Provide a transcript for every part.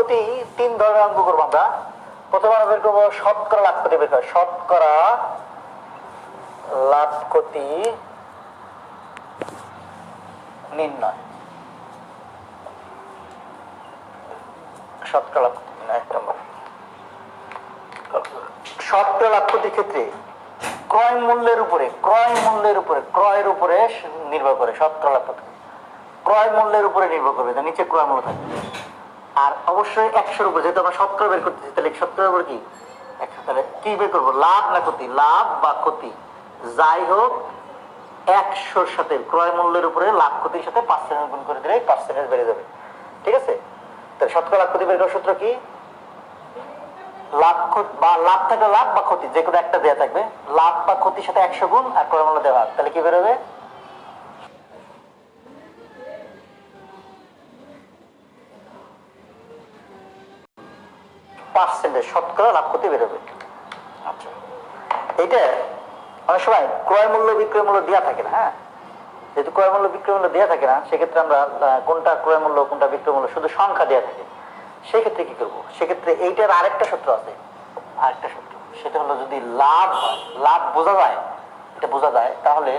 ক্ষতি তিন ধরনের অঙ্ক করবো আমরা। প্রথমে আমরা বের করবো শতকরা লাভ ক্ষতি বের করবো। শতকরা লাভ ক্ষতি নির্ণয়। শতকরা লাভ ক্ষতি নির্ণয় 1 নম্বর। শতকরা লাভ ক্ষতির ক্ষেত্রে ক্রয়ের উপরে ক্রয়ের উপরে নির্ভর করে। শতকরা লাভ ক্ষতি ক্রয় মূল্যের উপরে নির্ভর করবে, নিচে ক্রয় মূল্য থাকবে। আর অবশ্যই 100-র উপর, যেহেতু আমরা শতকরা বের করতেছি, তাহলে শতকরার উপর কি 100। তাহলে কি বের করবো? লাভ না ক্ষতি? লাভ বা ক্ষতি যাই হোক 100-র সাথে ক্রয় মূল্যের উপরে লাভ ক্ষতির সাথে 5% গুণ করে দিলে পার্সেন্টেজ বেড়ে যাবে। ঠিক আছে? তাহলে শতকরা লাভ ক্ষতি বের করার সূত্র কি? লাভ বা লাভ থাকলে লাভ বা ক্ষতি যে কোনো একটা দেওয়া থাকবে, লাভ বা ক্ষতির সাথে 100 গুণ আর ক্রয় মূল্য দেওয়া, তাহলে কি বেরোবে? পার্সেন্টেজ, শতকরা লাভ ক্ষতি বেরোবে। আচ্ছা, এইটা অনেক সময় ক্রয় মূল্য বিক্রয় মূল্য দেওয়া থাকে না। হ্যাঁ, যেহেতু ক্রয় মূল্য বিক্রয় মূল্য দেওয়া থাকে না, সেক্ষেত্রে আমরা কোনটা ক্রয় মূল্য কোনটা বিক্রয় মূল্য শুধু সংখ্যা দেওয়া থাকে। সেক্ষেত্রে কি করবো? সেক্ষেত্রে এইটার আরেকটা সূত্র আছে। আরেকটা সূত্র, সেটা হলো যদি লাভ হয়, লাভ বোঝা যায়, এটা বোঝা যায়, তাহলে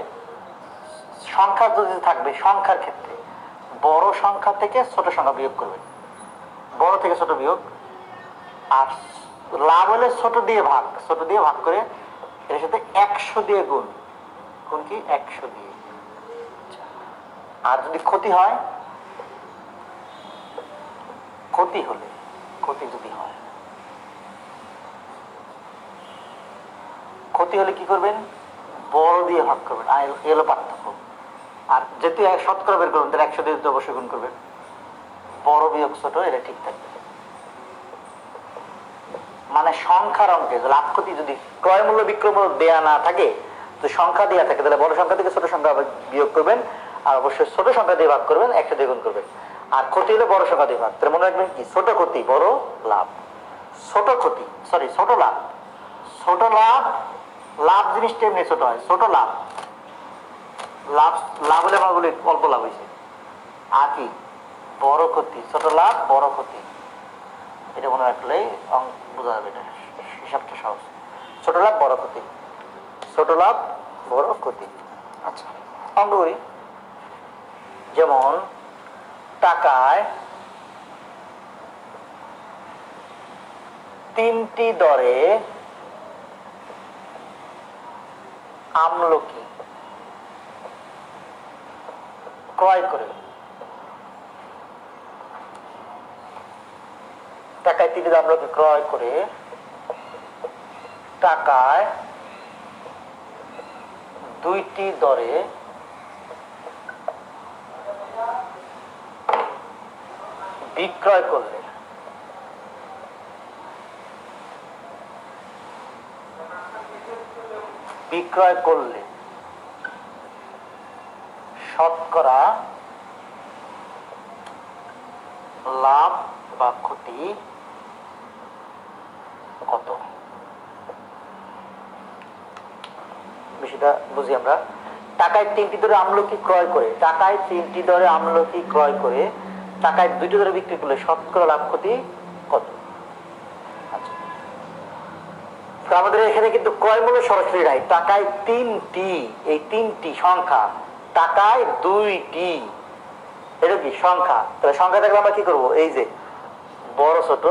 সংখ্যা যদি থাকবে, সংখ্যার ক্ষেত্রে বড় সংখ্যা থেকে ছোট সংখ্যা বিয়োগ করবে। বড় থেকে ছোট বিয়োগ। আর লাভ হলে ছোট দিয়ে ভাগ করে এর সাথে 100 দিয়ে গুণ। গুণ কি? 100 দিয়ে। আর যদি ক্ষতি হয়, ক্ষতি হলে কি করবেন? বড় দিয়ে ভাগ করবেন। আর এলো পার্থক্য। আর যেহেতু শতকরা বের করবেন, তাহলে 100 দিয়ে অবশ্যই গুণ করবেন। বড় বিয়োগ ছোট, এটা ঠিক থাকবে। মানে সংখ্যার অঙ্কে লাভ ক্ষতি যদি ক্রয় মূল্য বিক্রয় মূল্য দেয়া না থাকে, তো সংখ্যা দেওয়া থাকে, তাহলে বড় সংখ্যা থেকে ছোট সংখ্যা বিয়োগ করবেন। আর অবশ্যই ছোট সংখ্যা দিয়ে ভাগ করবেন, 100 দিয়ে গুণ করবেন। আর ক্ষতি হলে বড় সংখ্যা দিয়ে ভাগ। তাহলে মনে রাখবেন কি? ছোট ক্ষতি বড় লাভ, ছোট লাভ। ছোট লাভ, লাভ জিনিসটা এমনি ছোট হয়। ছোট লাভ, লাভ হলে আমরা বলি অল্প লাভ হয়েছে। আর কি? বড় ক্ষতি। ছোট লাভ বড় ক্ষতি, এটা মনে রাখলেই বোঝা যাবে। এটা হিসাবটা সহজ। ছোট লাভ বড় ক্ষতি, ছোট লাভ বড় ক্ষতি। আচ্ছা, অঙ্ক করি। যেমন টাকায় 3টি দরে আমলকি ক্রয় করে, টাকায় 3টি দরে আমলকি ক্রয় করে টাকায় 2টি দরে বিক্রয় করলে শতকরা লাভ বা ক্ষতি কত? বেশিটা বুঝি আমরা। টাকায় 3টি দরে আমলকি ক্রয় করে, টাকায় 2টি দরে বিক্রি করলে শতকরা লাভ ক্ষতি কত? আচ্ছা, আমাদের এখানে কিন্তু ক্রয় মূল্য সরাসরি নাই। টাকায় 3টি, এই 3টি সংখ্যা, টাকায় 2টি, এটা কি সংখ্যা? তাহলে সংখ্যা থাকলে আমরা কি করবো? এই যে বড় ছোট,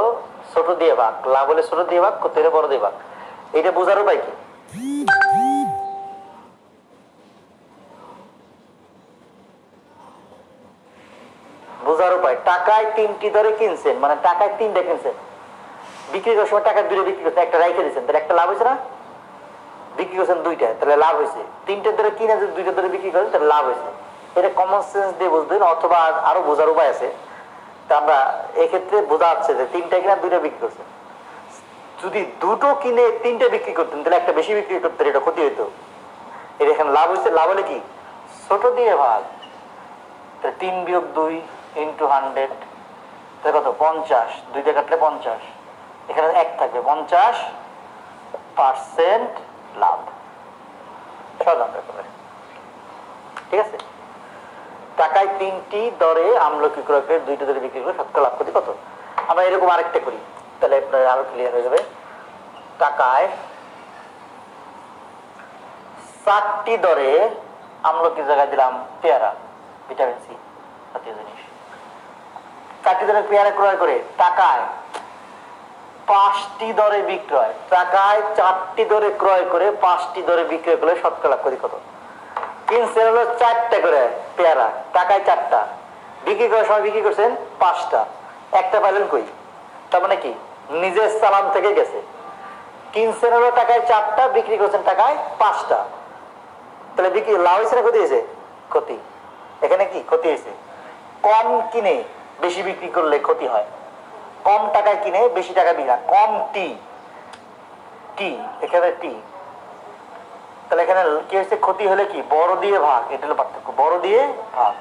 ছোট দিয়ে ভাগ, লাভ হলে ছোট দিয়ে ভাগ, ক্ষতি হলে বড় দিয়ে ভাগ। এটা বোঝার উপায় কি? বোঝার উপায়, টাকায় 3টি দরে কিনছেন, মানে টাকায় 3টা কিনছেন, বিক্রি করার সময় টাকা 2টা বিক্রি করছেন, একটা রাইখে দিচ্ছেন, তাহলে একটা লাভ হয়েছে না? বিক্রি করছেন 2টা, তাহলে লাভ হয়েছে। 3টা দরে কিনে যদি 2টা দরে বিক্রি করেন, তাহলে লাভ হয়েছে। এটা কমন সেন্স দিয়ে বুঝবেন, অথবা আরো বোঝার উপায় আছে। তা আমরা এক্ষেত্রে বোঝা যাচ্ছে যে 3টা কিনা 2টা বিক্রি করছেন। যদি 2টো কিনে 3টা বিক্রি করতেন, তাহলে একটা বেশি বিক্রি করতেন, এটা ক্ষতি হইতো। এটা এখানে লাভ হয়েছে। লাভ হলে কি? ছোট দিয়ে ভাগ। 3 বিয়োগ 2 ইন্টু 100, তাহলে কত? 50। 2টা কাটলে 50, এখানে 1 থাকবে, 50% লাভ। সহজ অঙ্ক করে। ঠিক আছে? টাকায় 3টি দরে আমলকি ক্রয় করে 2টা দরে বিক্রি করে শতকরা লাভ ক্ষতি কত? আমরা এরকম আরেকটা করি, তাহলে আপনার আরো ক্লিয়ার হয়ে যাবে। টাকায় 4টি দরে আমলকি জায়গায় দিলাম পেয়ারা, ভিটামিন সি জাতীয় জিনিস। 4টি দরে পেয়ারা ক্রয় করে টাকায় 5টি দরে বিক্রয়, টাকায় 4টি দরে ক্রয় করে 5টি দরে বিক্রয় করলে শতকরা লাভ করি কত? কিনছেন হলো 4টা করে পেয়ারা, টাকায় 4টা, বিক্রি করার সময় বিক্রি করছেন 5টা, একটা পাইলেন কই? তার মানে কি নিজের চালান থেকে গেছে। কিনছেন হলো টাকায় 4টা, বিক্রি করছেন টাকায় 5টা, তাহলে বিক্রি লাভ হয়েছে না ক্ষতি হয়েছে? ক্ষতি। এখানে কি ক্ষতি হয়েছে? কম কিনে বেশি বিক্রি করলে ক্ষতি হয়, কম টাকায় কিনে বেশি টাকা বিক্রি, কম টি টি এখানে টি, তাহলে এখানে কি হয়েছে? ক্ষতি হলে কি বড় দিয়ে ভাগ, এটা হলো পার্থক্য। বড় দিয়ে ভাগ,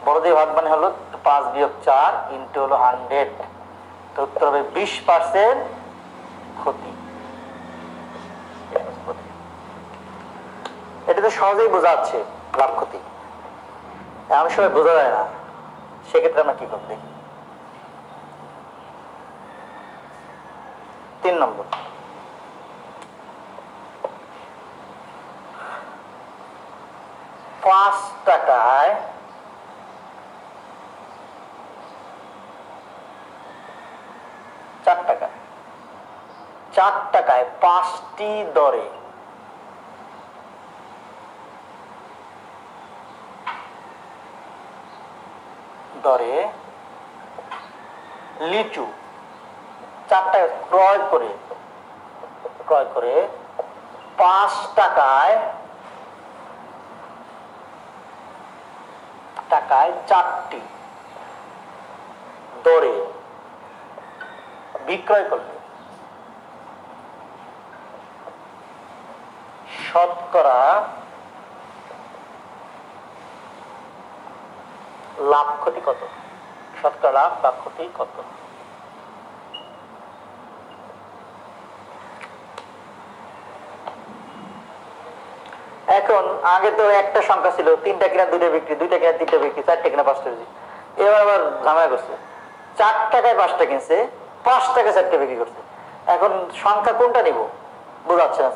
বড় দিয়ে ভাগ মানে হলো 5 বিয়োগ 4 ইন্টু হলো 100, তো উত্তর হবে 20% ক্ষতি। এটা তো সহজেই বোঝা যাচ্ছে লাভ ক্ষতি, অনেক সময় বোঝা যায় না, সেক্ষেত্রে আমরা কি করব দেখি। 3 নম্বর, পাঁচ টাকায় 4 টাকায় 5টি দরে লিচু 4 টাকা ক্রয় করে 5 টাকায় 4টি দরে বিক্রয় করলে শতকরা লাভ ক্ষতি কত? শতকরা লাভ বা ক্ষতি কত? এখন আগে তো একটা সংখ্যা ছিল, 3টা কিনা 2টা বিক্রি, 2টা কিনা 3টা বিক্রি, 4টা কিনা 5টা বিক্রি। এবার আবার ঝামেলা করছে, 4 টাকায় 5টা কিনছে, 5 টাকায় 4টা বিক্রি করছে। এখন সংখ্যা কোনটা নিব বোঝাচ্ছে না।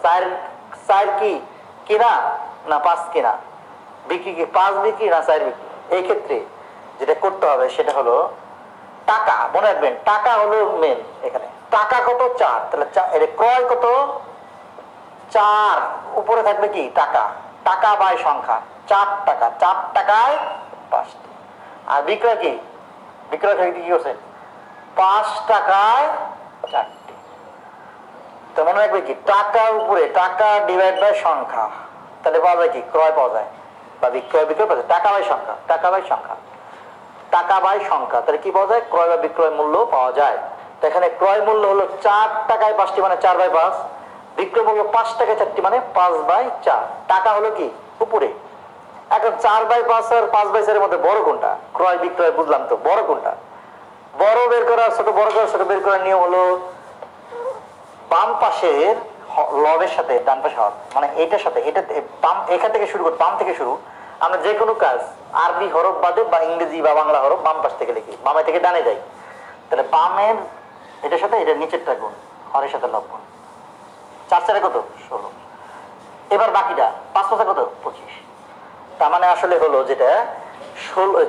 4 কি কিনা না 5 কিনা, বিক্রি কি 5 বিক্রি না 4 বিক্রি। এই ক্ষেত্রে যেটা করতে হবে সেটা হলো টাকা, মনে রাখবেন টাকা হলো মেন। এখানে টাকা কত? 4, তাহলে এর ক্রয় কত? 4, উপরে থাকবে কি টাকা, টাকা বাই সংখ্যা 4 টাকা, 4 টাকায় 5টি। আর বিক্রয় কি? বিক্রয় কি করছে? 5 টাকায় 4টি। তো মনে রাখবে কি টাকার উপরে টাকা ডিভাইড বাই সংখ্যা, তাহলে পাওয়া যায় কি ক্রয় পাওয়া যায় বা বিক্রয় পাওয়া যায়। টাকা বাই সংখ্যা, টাকা বাই সংখ্যা, টাকা বাই সংখ্যা, তাহলে কি পাওয়া যায়? ক্রয় বা বিক্রয় মূল্য পাওয়া যায়। তো এখানে ক্রয় মূল্য হলো 4 টাকায় 5টি মানে 4/5, বিক্রয় মূল্য 5 টাকায় 4টি মানে 5/4। টাকা হলো কি উপরে। এখন 4/5 আর 5/4 এর মধ্যে বড় কোনটা? ক্রয় বিক্রয় বুঝলাম, তো বড় কোনটা? বড় বের করা, ছোট বড় করা, ছোট বের করার নিয়ম হলো বাম পাশের লবের সাথে ডান পাশে হর, মানে এইটার সাথে এটা বাম, এখান থেকে শুরু করি, বাম থেকে শুরু। আমরা যে কোনো কাজ আরবি হরফ বাদে বা ইংরেজি বা বাংলা হরফ বাম পাশ থেকে লিখি, বামে থেকে ডানে যাই। তাহলে বামের এটার সাথে এটা নিচেরটা গুণ, হরের সাথে লব গুণ। 4 4 কত? 16। এবার বাকিটা 5 5 কত? 25। তার মানে আসলে হলো যেটা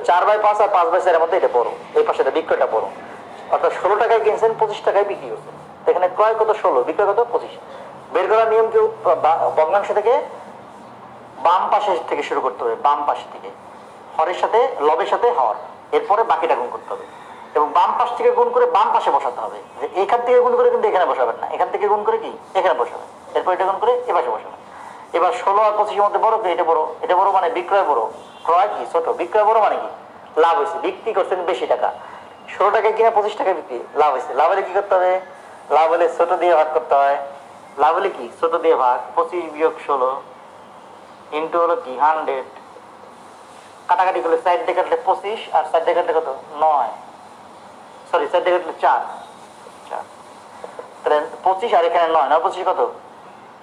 4/5 আর 5/4 এর মধ্যে এটা বড়, এই পাশে বিক্রয়টা বড়। অর্থাৎ 16 টাকায় কিনছেন, 25 টাকায় বিক্রি করছেন। এখানে ক্রয় কত? 16, বিক্রয় কত? 25। বের করার নিয়ম কি? ভগ্নাংশ থেকে বাম পাশে থেকে শুরু করতে হবে, বাম পাশে থেকে হরের সাথে লবের সাথে হর, এরপরে বাকিটা গুণ করতে হবে এবং বাম পাশ থেকে গুণ করে বাম পাশে বসাতে হবে। যে এখান থেকে গুণ করে কিন্তু এখানে বসাবেন না, এখান থেকে গুণ করে কি এখানে বসাবেন, এরপর এটা গুণ করে এ পাশে বসাবেন। এবার 16 আর 25 এর মধ্যে বড় কি? এটা বড়। এটা বড় মানে বিক্রয় বড়, ক্রয় কি ছোট। বিক্রয় বড় মানে কি লাভ হয়েছে, বিক্রি করছেন বেশি টাকা, 16 টাকায় কিনা 25 টাকায় বিক্রি, লাভ হয়েছে। লাভ হলে কি করতে হবে? লাভ হলে ছোট দিয়ে ভাগ করতে হয়। লাভ হলে কি ছোট দিয়ে ভাগ, 25 বিয়োগ 16 ইন্টু হলো কি 100। কাটাকাটি করলে 4 দিয়ে কাটলে 25 আর 4 দিয়ে কাটলে কত? 9, সরি 4 দিয়ে কাটলে 4। তাহলে 25 আর এখানে 9, 9 25 কত?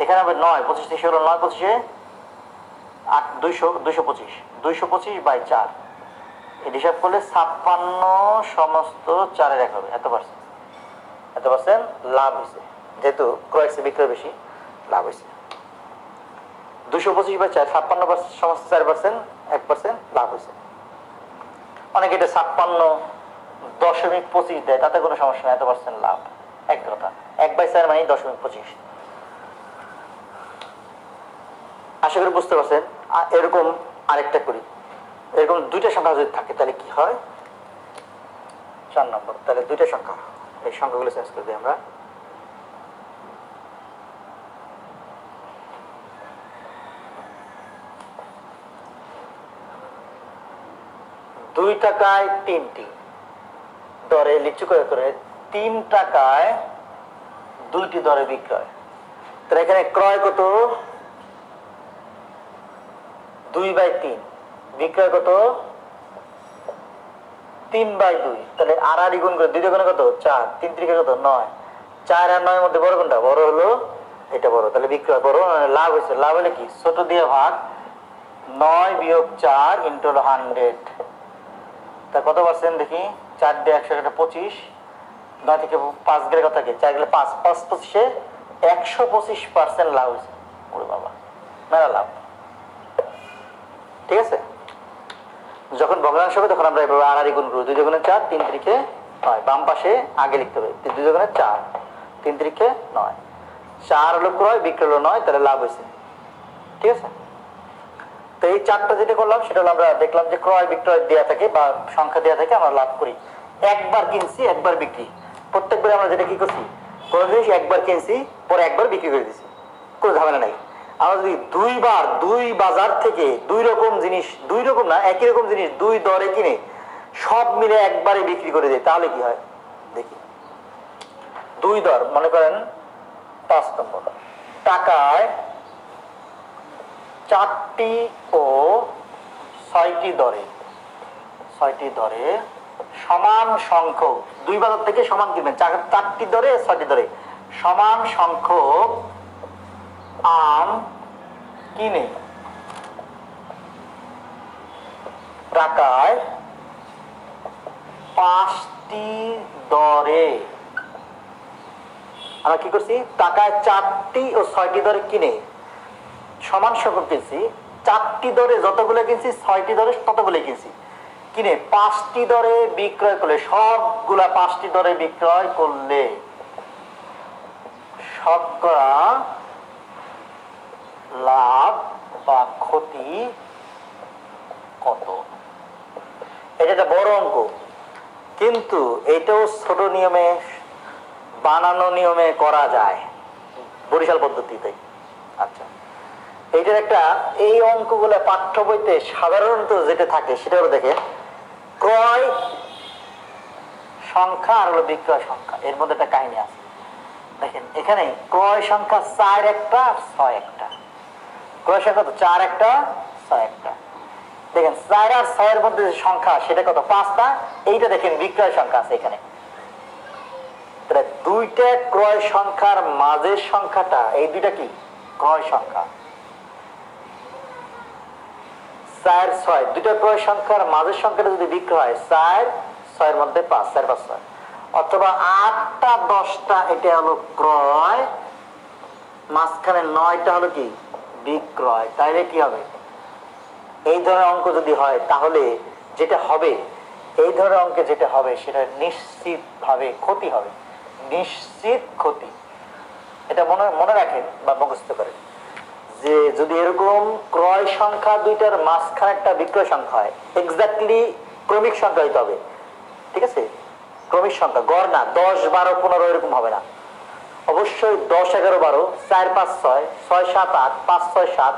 এখানে হবে 9, 25 থেকে 16, 9 25 8, 200, 225, 225/4। এটা হিসাব করলে 56 সমস্ত 4-এর 1 হবে, এত পার্সেন্ট লাভ হয়েছে। যেহেতু ক্রয় চেয়ে বিক্রয় বেশি, লাভ হয়েছে। 225/4, 56% সমস্ত 4%, 1% লাভ হয়েছে। অনেকে এটা 56.25 দেয়, তাতে কোনো সমস্যা নেই, এত পার্সেন্ট লাভ। এক কথা, 1/4 মানে 0.25। আশা করি বুঝতে পারছেন। এরকম আরেকটা করি, এরকম দুইটা সংখ্যা যদি থাকে তাহলে কি হয়? 4 নম্বর, তাহলে দুইটা সংখ্যা, এই সংখ্যাগুলো চেঞ্জ করে দিই আমরা। টাকায় 3টি দরে লিচু করে 3 টাকায় 2টি দরে বিক্রয়। তাহলে এখানে ক্রয় কত? 2/3, বিক্রয় কত? 3/2। তাহলে আড়াআড়ি গুণ করে 2 গুণে কত? 4, 3 × কত? 9। 4 আর 9 এর মধ্যে বড় কোনটা? বড় হলো এটা বড়, তাহলে বিক্রয় বড়। লাভ হয়েছে, লাভ হলে কি? ছোট দিয়ে ভাগ, 9 - 4 × 100। তা কত পার্সেন্ট দেখি? 4 দিয়ে 100 = 25, 9 থেকে 5 গেলে কত থাকে? 4 গেলে 5, 5 25-এ 125% লাভ হয়েছে। ওরে বাবা, মেলা লাভ। ঠিক আছে, যখন ভগ্নাংশ হবে তখন আমরা এভাবে আড়াআড়ি গুণ করবো। 2 × 4, 3 × 9। বাম পাশে আগে লিখতে হবে 2 × 4, 3 × 9। 4 হলো ক্রয়, বিক্রয় হলো 9, তাহলে লাভ হয়েছে। ঠিক আছে, তো এই 4টা যেটা করলাম সেটা হলো আমরা দেখলাম যে ক্রয় বিক্রয় দেওয়া থাকে বা সংখ্যা দেওয়া থাকে, আমরা লাভ করি। একবার কিনছি, একবার বিক্রি। প্রত্যেকবার আমরা যেটা কি করছি? কোনো জিনিস একবার কিনছি, পরে একবার বিক্রি করে দিচ্ছি, কোনো ঝামেলা নাই। আমরা যদি দুইবার দুই বাজার থেকে 2 রকম জিনিস, 2 রকম না, একই রকম জিনিস 2 দরে কিনে সব মিলে একবারে বিক্রি করে দিই, তাহলে কি হয় দেখি। 2 দর, মনে করেন 5 নম্বর, টাকায় 4টি ও 6টি দরে, 6টি দরে সমান সংখ্যক, 2 বাজার থেকে সমান কিনবেন, 4টি দরে 6টি দরে সমান সংখ্যক আম কিনে টাকায় 5টি দরে, আমরা কি করছি? টাকায় 4টি ও 6টি দরে কিনে সমান সংখ্যক কিনছি, 4টি দরে যতগুলো কিনছি, 6টি দরে ততগুলো কিনছি, কিনে 5টি দরে বিক্রয় করলে, সবগুলা 5টি দরে বিক্রয় করলে শতকরা লাভ বা ক্ষতি কত? এটা একটা বড় অঙ্ক, কিন্তু এটাও ছোট নিয়মে, বানানো নিয়মে করা যায়, বরিশাল পদ্ধতিতে। আচ্ছা, এইটার একটা, এই অঙ্কগুলো পাঠ্য বইতে সাধারণত যেটা থাকে সেটা হলো, দেখেন, ক্রয় সংখ্যা আর হলো বিক্রয় সংখ্যা, এর মধ্যে একটা কাহিনী আছে। দেখেন এখানে ক্রয় সংখ্যা 4 একটা, 6 একটা। ক্রয় সংখ্যা তো 4 একটা, 6 একটা। দেখেন 4 আর 6 এর মধ্যে যে সংখ্যা সেটা কত? 5টা। এইটা দেখেন বিক্রয় সংখ্যা আছে এখানে। তাহলে 2টা ক্রয় সংখ্যার মাঝের সংখ্যাটা, এই 2টা কি ক্রয় সংখ্যা। 4, 6, 2টা ক্রয় সংখ্যার মাঝের সংখ্যাটা যদি বিক্রয় হয়, 4, 6 এর মধ্যে 5, 4, 5, 6, অথবা 8টা 10টা এটা হলো ক্রয়, মাঝখানে 9টা হলো কি বিক্রয়। তাইলে কি হবে? এই ধরনের অঙ্ক যদি হয় তাহলে যেটা হবে, এই ধরনের অঙ্কে যেটা হবে সেটা নিশ্চিত ভাবে ক্ষতি হবে, নিশ্চিত ক্ষতি। এটা মনে রাখেন বা মুখস্থ করেন যে যদি এরকম ক্রয় সংখ্যা 2টার মাঝখানে একটা বিক্রয় সংখ্যা হয়, এক্স্যাক্টলি ক্রমিক সংখ্যা হইতে হবে। ঠিক আছে, ক্রমিক সংখ্যা, গড় না, 10, 12, 15 এরকম হবে না, অবশ্যই 10, 11, 12, 4, 5, 6, 6, 7, 8, 5, 6, 7,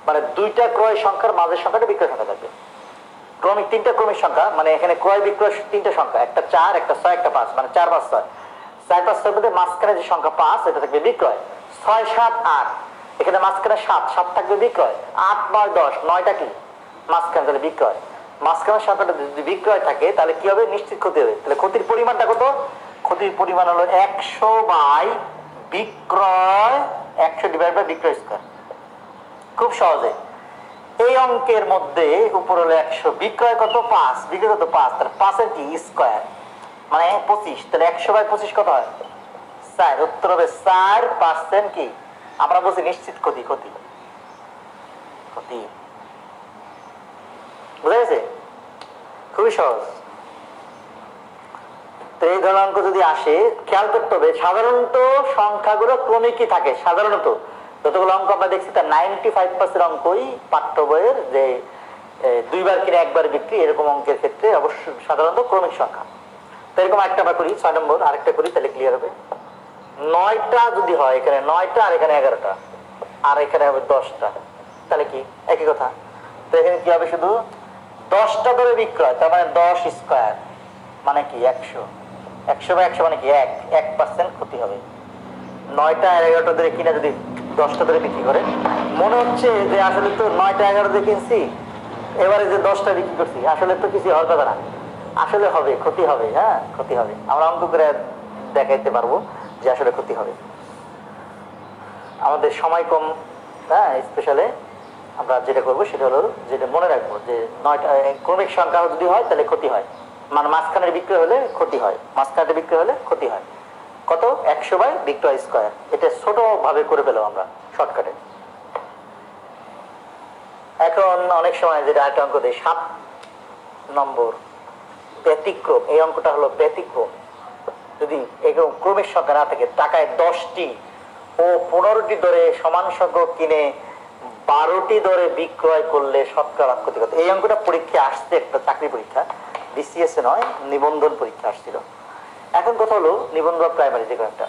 মানে 2টা ক্রয় সংখ্যার মাঝের সংখ্যাটা বিক্রয় সংখ্যা থাকবে। ক্রমিক 3টা ক্রমিক সংখ্যা, মানে এখানে ক্রয় বিক্রয় 3টা সংখ্যা, একটা 4, একটা 6, একটা 5, মানে 4, 5, 6, 4, 5, 6 মধ্যে মাঝখানে যে সংখ্যা 5 এটা থাকবে বিক্রয়। 6, 7, 8, এখানে মাঝখানে 7 থাকবে বিক্রয়। 8, 9, 10, 9টা কি মাঝখানে, তাহলে বিক্রয়। মাঝখানের সংখ্যাটা যদি বিক্রয় থাকে তাহলে কি হবে? নিশ্চিত ক্ষতি হবে। তাহলে ক্ষতির পরিমাণটা কত? ক্ষতির পরিমাণ হলো 100 বিক্রয়, 100 / বিক্রয় স্কয়ার। খুব সহজে এই অঙ্কের মধ্যে উপর হলো 100, বিক্রয় কত 5, বিক্রয় কত 5, তাহলে 5 এর কি স্কয়ার মানে 25, তাহলে 100/25 কত হয় 4, উত্তর হবে 4% কি আমরা বলছি নিশ্চিত ক্ষতি। ক্ষতি ক্ষতি বুঝা গেছে? খুবই সহজ। তো এই ধরনের অঙ্ক যদি আসে খেয়াল করতে হবে, সাধারণত সংখ্যাগুলো ক্রমিকই থাকে। সাধারণত যতগুলো অঙ্ক আমরা দেখছি তার 95% অঙ্কই পাঠ্য বইয়ের যে 2বার কিনে 1বার বিক্রি এরকম অঙ্কের ক্ষেত্রে অবশ্যই সাধারণত ক্রমিক সংখ্যা। তো এরকম একটা আমরা করি 6 নম্বর, আরেকটা করি তাহলে ক্লিয়ার হবে। 9টা যদি হয়, এখানে 9টা আর এখানে 11টা আর এখানে হবে 10টা, তাহলে কি একই কথা। তো এখানে কি হবে, শুধু 10টা ধরে বিক্রয়, তার মানে 10 স্কয়ার মানে কি 100, 100/100 মানে কি 1% ক্ষতি হবে। 9টা আর 11টা ধরে কিনে যদি 10টা ধরে বিক্রি করে, মনে হচ্ছে যে আসলে তো 9টা 11 দিয়ে কিনছি, এবারে যে 10টা বিক্রি করছি, আসলে তো কিছু হওয়ার কথা না, আসলে হবে ক্ষতি হবে। হ্যাঁ ক্ষতি হবে, আমরা অঙ্ক করে দেখাইতে পারবো যে আসলে ক্ষতি হবে। আমাদের সময় কম, হ্যাঁ স্পেশালে আমরা যেটা করবো সেটা হলো, যেটা মনে রাখবো যে 9টা ক্রমিক সংখ্যা যদি হয় তাহলে ক্ষতি হয়, মানে মাঝখানের বিক্রয় হলে ক্ষতি হয়, মাঝখানে বিক্রয় হলে ক্ষতি হয়। কত 100/বিক্রয় স্কয়ার, এটা ছোট ভাবে করে পেলাম আমরা শর্টকাটে। এখন অনেক সময় যেটা একটা অঙ্ক দেয় 7 নম্বর ব্যতিক্রম, এই অঙ্কটা হলো ব্যতিক্রম। যদি এরকম ক্রমিক সংখ্যা না থাকে, টাকায় 10টি ও 15টি দরে সমান সংখ্যক কিনে 12টি দরে বিক্রয় করলে শতকরা ক্ষতি কত। এই অঙ্কটা পরীক্ষা আসছে, একটা চাকরি পরীক্ষা, বিসিএস এ নয়, নিবন্ধন পরীক্ষা আসছিল। এখন কথা হলো নিবন্ধন প্রাইমারি যে কোনো একটা,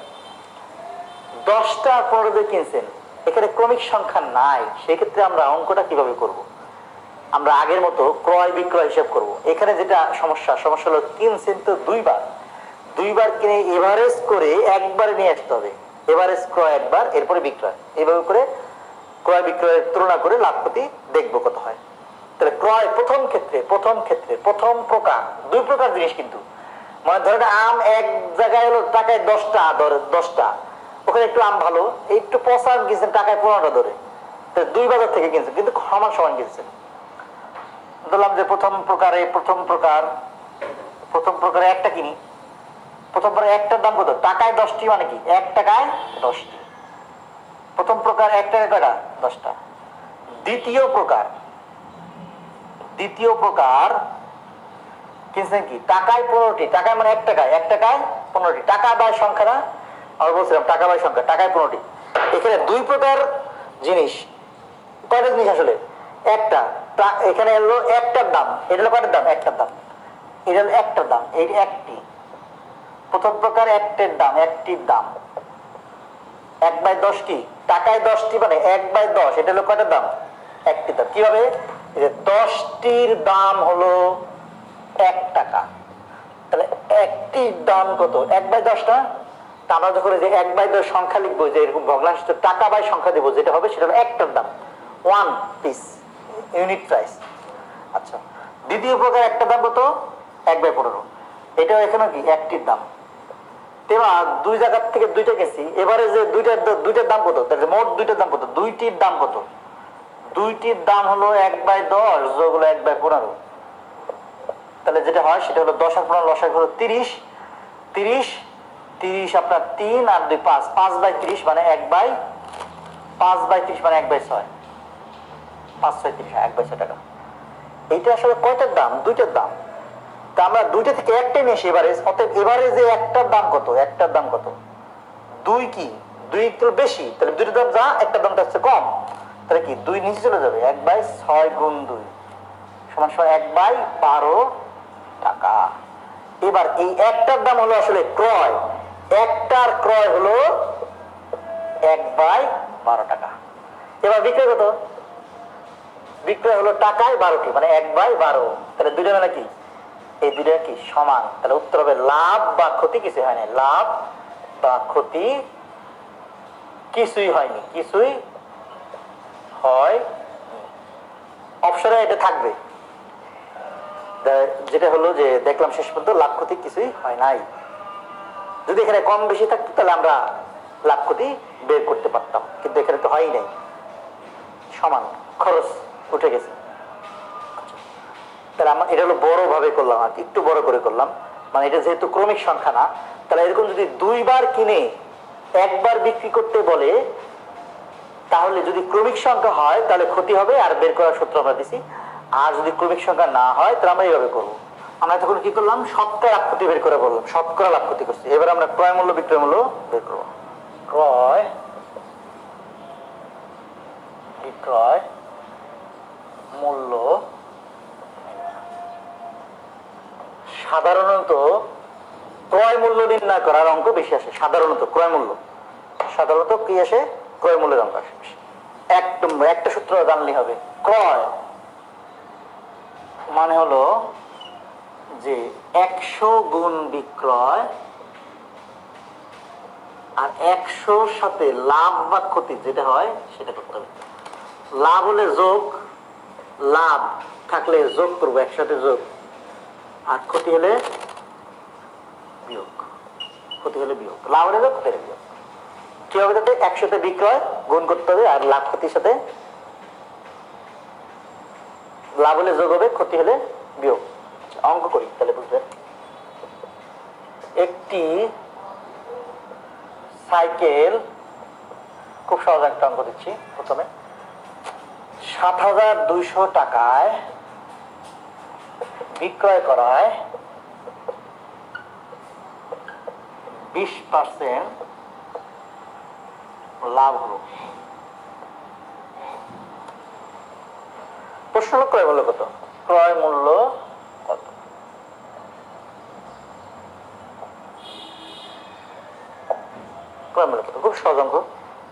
10টা আর 15 দিয়ে কিনছেন, এখানে ক্রমিক সংখ্যা নাই, সেক্ষেত্রে আমরা অঙ্কটা কিভাবে করব? আমরা আগের মতো ক্রয় বিক্রয় হিসাব করব। এখানে যেটা সমস্যা হলো কিনছেন তো 2বার কিনে এভারেজ করে একবারে নিয়ে আসতে হবে। এভারেজ ক্রয় একবার, এরপরে বিক্রয়, এইভাবে করে ক্রয় বিক্রয়ের তুলনা করে লাভ ক্ষতি দেখবো কত হয়। তাহলে ক্রয় প্রথম ক্ষেত্রে প্রথম প্রকার, 2 প্রকার জিনিস কিন্তু, মানে ধরেন আম এক জায়গায় হলো টাকায় 10টা, ওখানে একটু আম ভালো, একটু পচা আম কিনছেন টাকায় 15টা ধরে, 2 বাজার থেকে কিনছেন কিন্তু সমান কিনছেন। বললাম যে প্রথম প্রকারে একটা কিনি, প্রথম প্রকারে একটার দাম কত, টাকায় 10টি মানে কি 1 টাকায় 10টি। প্রথম প্রকার 1 টাকায় কয়টা 10টা। দ্বিতীয় প্রকার কিনছেন কি টাকায় 15টি, টাকায় মানে 1 টাকায় 15টি, টাকা বাই সংখ্যা না, আমরা বলছিলাম টাকা বাই সংখ্যা, টাকায় 15টি। এখানে 2 প্রকার জিনিস, কয়টা জিনিস আসলে একটা, এখানে হলো একটার দাম, এটা হলো কয়টার দাম, একটার দাম, এটা হলো একটার দাম, এই একটি। প্রথম প্রকার একটির দাম 1/10 কি টাকায় 10টি মানে 1/10, এটা হলো কয়টার দাম, একটি দাম। কি হবে, 10টির দাম হলো 1 টাকা, তাহলে একটির দাম কত 1/10 না। আমরা যখন 1/10 সংখ্যা লিখবো, যে এরকম ভগ্নাংশ টাকা বাই সংখ্যা দেবো, যেটা হবে সেটা হলো একটার দাম, 1 পিস, ইউনিট প্রাইস। আচ্ছা, দ্বিতীয় প্রকার একটা দাম কত 1/15, এটাও এখানে কি একটির দাম। এবার 2 জায়গা থেকে 2টা গেছি, এবারে যে দুইটার দাম কত, তাহলে মোট 2টার দাম কত, 2টির দাম কত, 2টির দাম হলো 1/10 যোগ হলো 1/15, তাহলে যেটা হয় সেটা হলো 10 আর 15 লসাগু হলো 30, 30 আপনার 3 আর 2 5, 5/30 মানে 5/30 মানে 1/6, 5 6 30, 1/6 টাকা। এইটা আসলে কয়টার দাম, 2টার দাম। তা আমরা 2টা থেকে একটাই নিয়ে এভারেজ, অতএব এভারেজে একটার দাম কত, 2 কি 2 তো বেশি, তাহলে 2টার দাম যা, একটার দামটা হচ্ছে কম, তাহলে কি 2 নিচে চলে যাবে, 1/6 গুণ 2 সমান 1/12 টাকা। এবার এই একটার দাম হলো আসলে ক্রয়, একটার ক্রয় হলো 1/12 টাকা। এবার বিক্রয় কত, বিক্রয় হলো টাকায় 12টি মানে 1/12, তাহলে 2টা মানে কি, এই 2টা কি সমান, তাহলে উত্তর হবে লাভ বা ক্ষতি কিছু হয় না, লাভ বা ক্ষতি কিছুই হয়নি, অপশনে এটা থাকবে, যেটা হলো যে দেখলাম শেষ পর্যন্ত লাভ ক্ষতি কিছুই হয় নাই। যদি এখানে কম বেশি থাকতো তাহলে আমরা লাভ ক্ষতি বের করতে পারতাম, কিন্তু এখানে তো হয়ই নাই, সমান খরচ উঠে গেছে। তাহলে আমার এটা হলো বড় ভাবে করলাম, আর একটু বড় করে করলাম, মানে এটা যেহেতু ক্রমিক সংখ্যা না, তাহলে এরকম যদি 2 বার কিনে 1 বার বিক্রি করতে বলে, তাহলে যদি ক্রমিক সংখ্যা হয় তাহলে ক্ষতি হবে, আর বের করার সূত্র আমরা দিছি। আর যদি ক্রমিক সংখ্যা না হয় তাহলে আমরা এইভাবে করবো। আমরা তখন কি করলাম, শতকরা লাভ ক্ষতি বের করে বললাম, শতকরা লাভ ক্ষতি করছি। এবার আমরা ক্রয় মূল্য বিক্রয় মূল্য বের করবো। ক্রয় বিক্রয় মূল্য সাধারণত ক্রয় মূল্য নির্ণয় করার অঙ্ক বেশি আসে। সাধারণত ক্রয় মূল্য, সাধারণত কি আসে, ক্রয় মূল্যের অঙ্ক আসে বেশি। একটা সূত্র জানলেই হবে। ক্রয় মানে হলো যে 100 গুণ বিক্রয়, আর 100-র সাথে লাভ বা ক্ষতি যেটা হয় সেটা করতে হবে। লাভ হলে যোগ, লাভ থাকলে যোগ করবো, একসাথে যোগ, আর ক্ষতি হলে বিয়োগ। ক্ষতি হলে বিয়োগ, লাভ হলে যোগ, ক্ষতি হলে বিয়োগ। কি হবে তাতে, 100-তে বিক্রয় গুণ করতে হবে, আর লাভ ক্ষতির সাথে, লাভ হলে যোগ হবে, ক্ষতি হলে বিয়োগ। অঙ্ক করি তাহলে বুঝবেন। একটি সাইকেল, খুব সহজ একটা অঙ্ক দিচ্ছি প্রথমে। 7,200 টাকায় বিক্রয় করায় 20% লাভ হলো। প্রশ্ন হলো ক্রয় মূল্য কত, ক্রয় মূল্য কত। ক্রয় মূল্য কত, খুব সহজ অঙ্ক।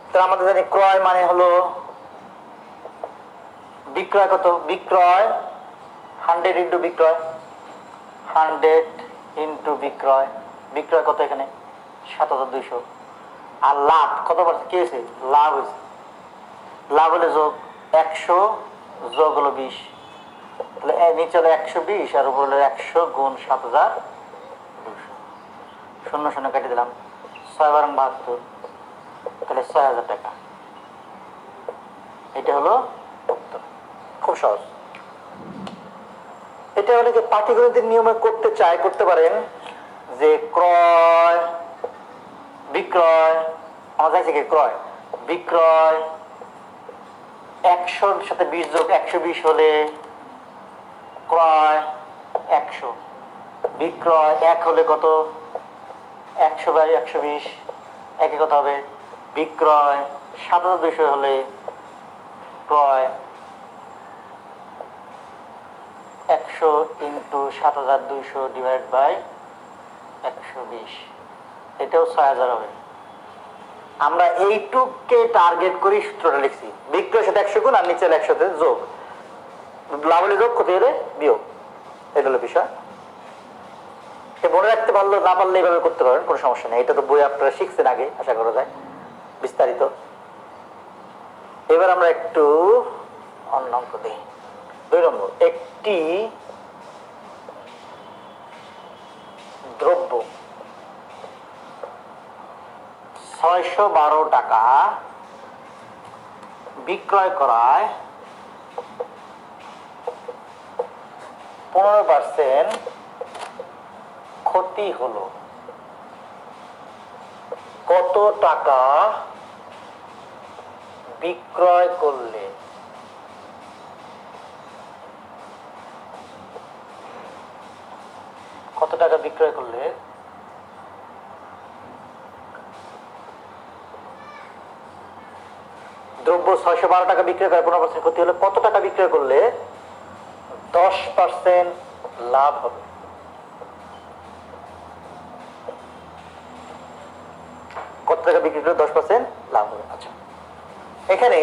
তাহলে আমাদের জানি ক্রয় মানে হলো বিক্রয় কত, বিক্রয় 100 ইন্টু বিক্রয়, 100 ইন্টু বিক্রয়, বিক্রয় কত এখানে 7,200, আর লাভ কত পার্সেন্ট, কি হয়েছে, লাভ হয়েছে, লাভ হলে যোগ, 100 যোগ হলো 20, তাহলে নিচে হলো 120, আর উপর হলো 100 গুণ 7,200, 0 0 কেটে দিলাম, 6 × 72, তাহলে 6,000 টাকা। এটা হলো উত্তর, খুব সহজ। এটা অনেকে পাটিগণিতের নিয়মে করতে চায়, করতে পারেন, যে ক্রয় বিক্রয়, আমার যাইছে কি, ক্রয় বিক্রয় 100-র সাথে 20 যোগ 120 হলে ক্রয় 100, বিক্রয় 1 হলে কত, 100/120, একই কথা হবে। বিক্রয় 7,200 হলে ক্রয় 100 ইন্টু 7,200 ডিভাইড বাই 120, এটাও 6,000 হবে। আমরা এইটুককে টার্গেট করি সূত্রটা লিখছি, বিক্রয়ের সাথে 100 গুণ, আর নিচে 100-তে যোগ, লাভ হলে যোগ, ক্ষতি হলে বিয়োগ। এটা হলো বিষয়। মনে রাখতে পারলো, না পারলে এইভাবে করতে পারেন, কোনো সমস্যা নেই। এটা তো বই আপনারা শিখছেন আগে, আশা করা যায় বিস্তারিত। এবার আমরা একটু অন্য অঙ্ক দিই। 2 নম্বর, একটি দ্রব্য 612 টাকা বিক্রয় করায় 15% ক্ষতি হলো। কত টাকা বিক্রয় করলে কত টাকা বিক্রয় করলে দ্রব্য 612 টাকা বিক্রয় করে 15% ক্ষতি হলে কত টাকা বিক্রয় করলে 10% লাভ হবে। কত টাকা বিক্রি করলে 10% লাভ হবে। আচ্ছা, এখানে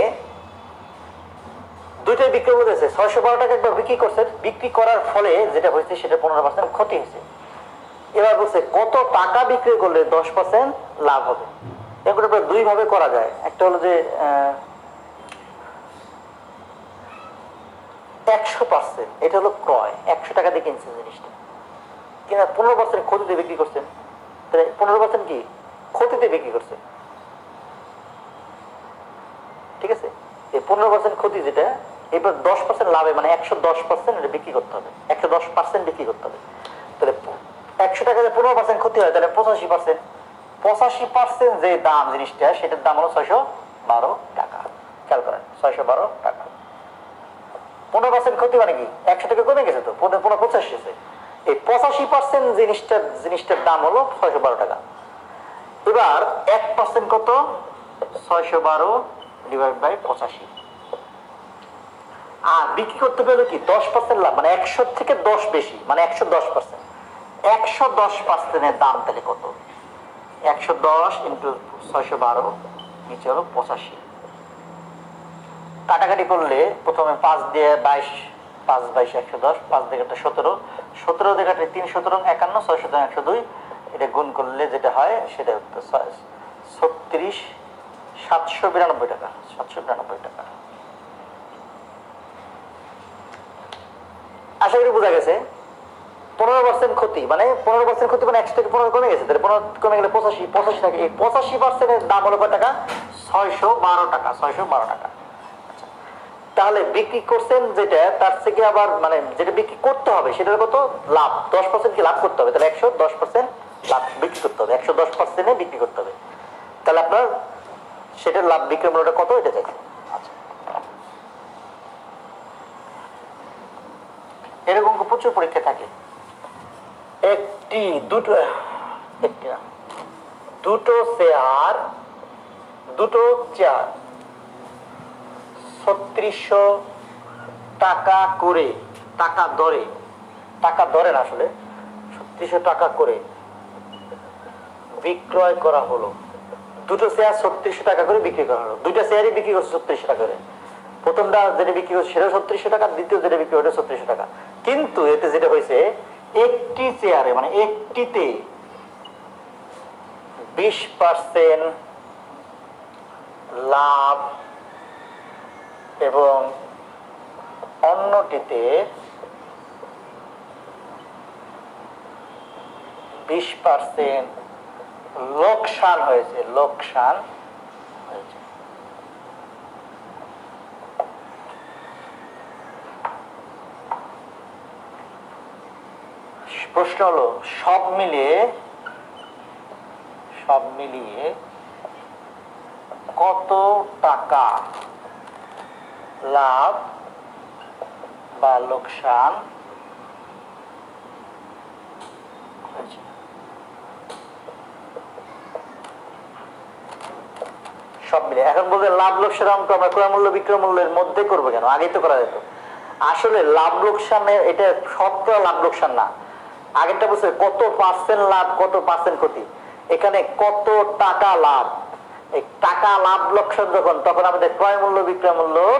দুইটাই বিক্রি করেছে। 612 টাকা একবার বিক্রি করছে, বিক্রি করার ফলে যেটা হয়েছে সেটা 15% ক্ষতি হয়েছে। এবার বলছে কত টাকা বিক্রি করলে 10% লাভ হবে। এগুলো দুই ভাবে করা যায়। একটা হলো যে 100%, এটা হলো ক্রয়, 100 টাকা দিয়ে কিনছেন জিনিসটা, কিনা 15% ক্ষতিতে বিক্রি করছেন, তাহলে 15% কি ক্ষতিতে বিক্রি করছে, ঠিক আছে। এই 15% ক্ষতি যেটা, এরপর 10% লাভে মানে 110% এটা বিক্রি করতে হবে, 110% বিক্রি করতে হবে। তাহলে 100 টাকা যে 15% ক্ষতি হয় তাহলে 85%, 85% যে দাম জিনিসটা সেটার দাম হলো 612 টাকা। খেয়াল করেন 612 টাকা। 15% ক্ষতি মানে কি 100 টাকা কমে গেছে, তো 85 এসে এই 85% জিনিসটার দাম হলো 612 টাকা। এবার 1% কত, 612 ডিভাইড বাই 85। আর বিক্রি করতে পেলে কি 10% লাভ, মানে 100 থেকে 10 বেশি মানে 110%। 110%-এর দাম তাহলে কত, 110 ইন্টু 612 নিচে হলো 85। কাটাকাটি করলে প্রথমে 5 দিয়ে 22, 5 22 110, 5 দিয়ে 17, 17 দিয়ে কাটলে 3 17 51, 6 17 102, এটা গুণ করলে যেটা হয় সেটা 36 792 টাকা, 792 টাকা। আশা করি বোঝা গেছে। 15% ক্ষতি মানে 15% ক্ষতি মানে 100 থেকে 15 কমে গেছে, তাহলে 15 কমে গেলে 85 থাকে। এই 85%-এর দাম হলো কত টাকা, 612 টাকা, 612 টাকা। তাহলে বিক্রি করছেন যেটা তার থেকে আবার মানে যেটা বিক্রি করতে হবে সেটার কত লাভ, 10% কি লাভ করতে হবে, তাহলে 110% লাভ বিক্রি করতে হবে, 110%-এ বিক্রি করতে হবে। তাহলে আপনার সেটার লাভ বিক্রয় মূল্যটা কত এটা চাইছে। আচ্ছা, এরকম প্রচুর পরীক্ষা থাকে। দুটো চেয়ার 3600 টাকা করে, টাকা দরে না আসলে 3600 টাকা করে বিক্রয় করা হলো। দুটো চেয়ার 3600 টাকা করে বিক্রি করা হলো, দুইটা চেয়ারই বিক্রি করছে 3600 টাকা করে। প্রথমটা যেটা বিক্রি করছে সেটা 3600 টাকা, দ্বিতীয় যেটা বিক্রি ওটা 3600 টাকা। কিন্তু এতে যেটা হয়েছে একটি চেয়ারে মানে একটিতে 20% লাভ এবং অন্যটিতে 20% লোকসান হয়েছে, লোকসান হয়েছে। প্রশ্ন হলো সব মিলিয়ে কত টাকা লাভ বা লোকসান হয়েছে। সব মিলে এখন বলতে লাভ লোকসান অঙ্ক আমরা ক্রয় মূল্য বিক্রয় মূল্যের মধ্যে করবো কেন, আগেই তো করা যেত। আসলে লাভ লোকসানে এটা শতকরা লাভ লোকসান না, আগেরটা বলছে কত পার্সেন্ট লাভ কত পার্সেন্ট ক্ষতি, এখানে কত টাকা লাভ। এই টাকা লাভ লোকসান যখন, তখন আমাদের ক্রয় মূল্য বিক্রয় মূল্যর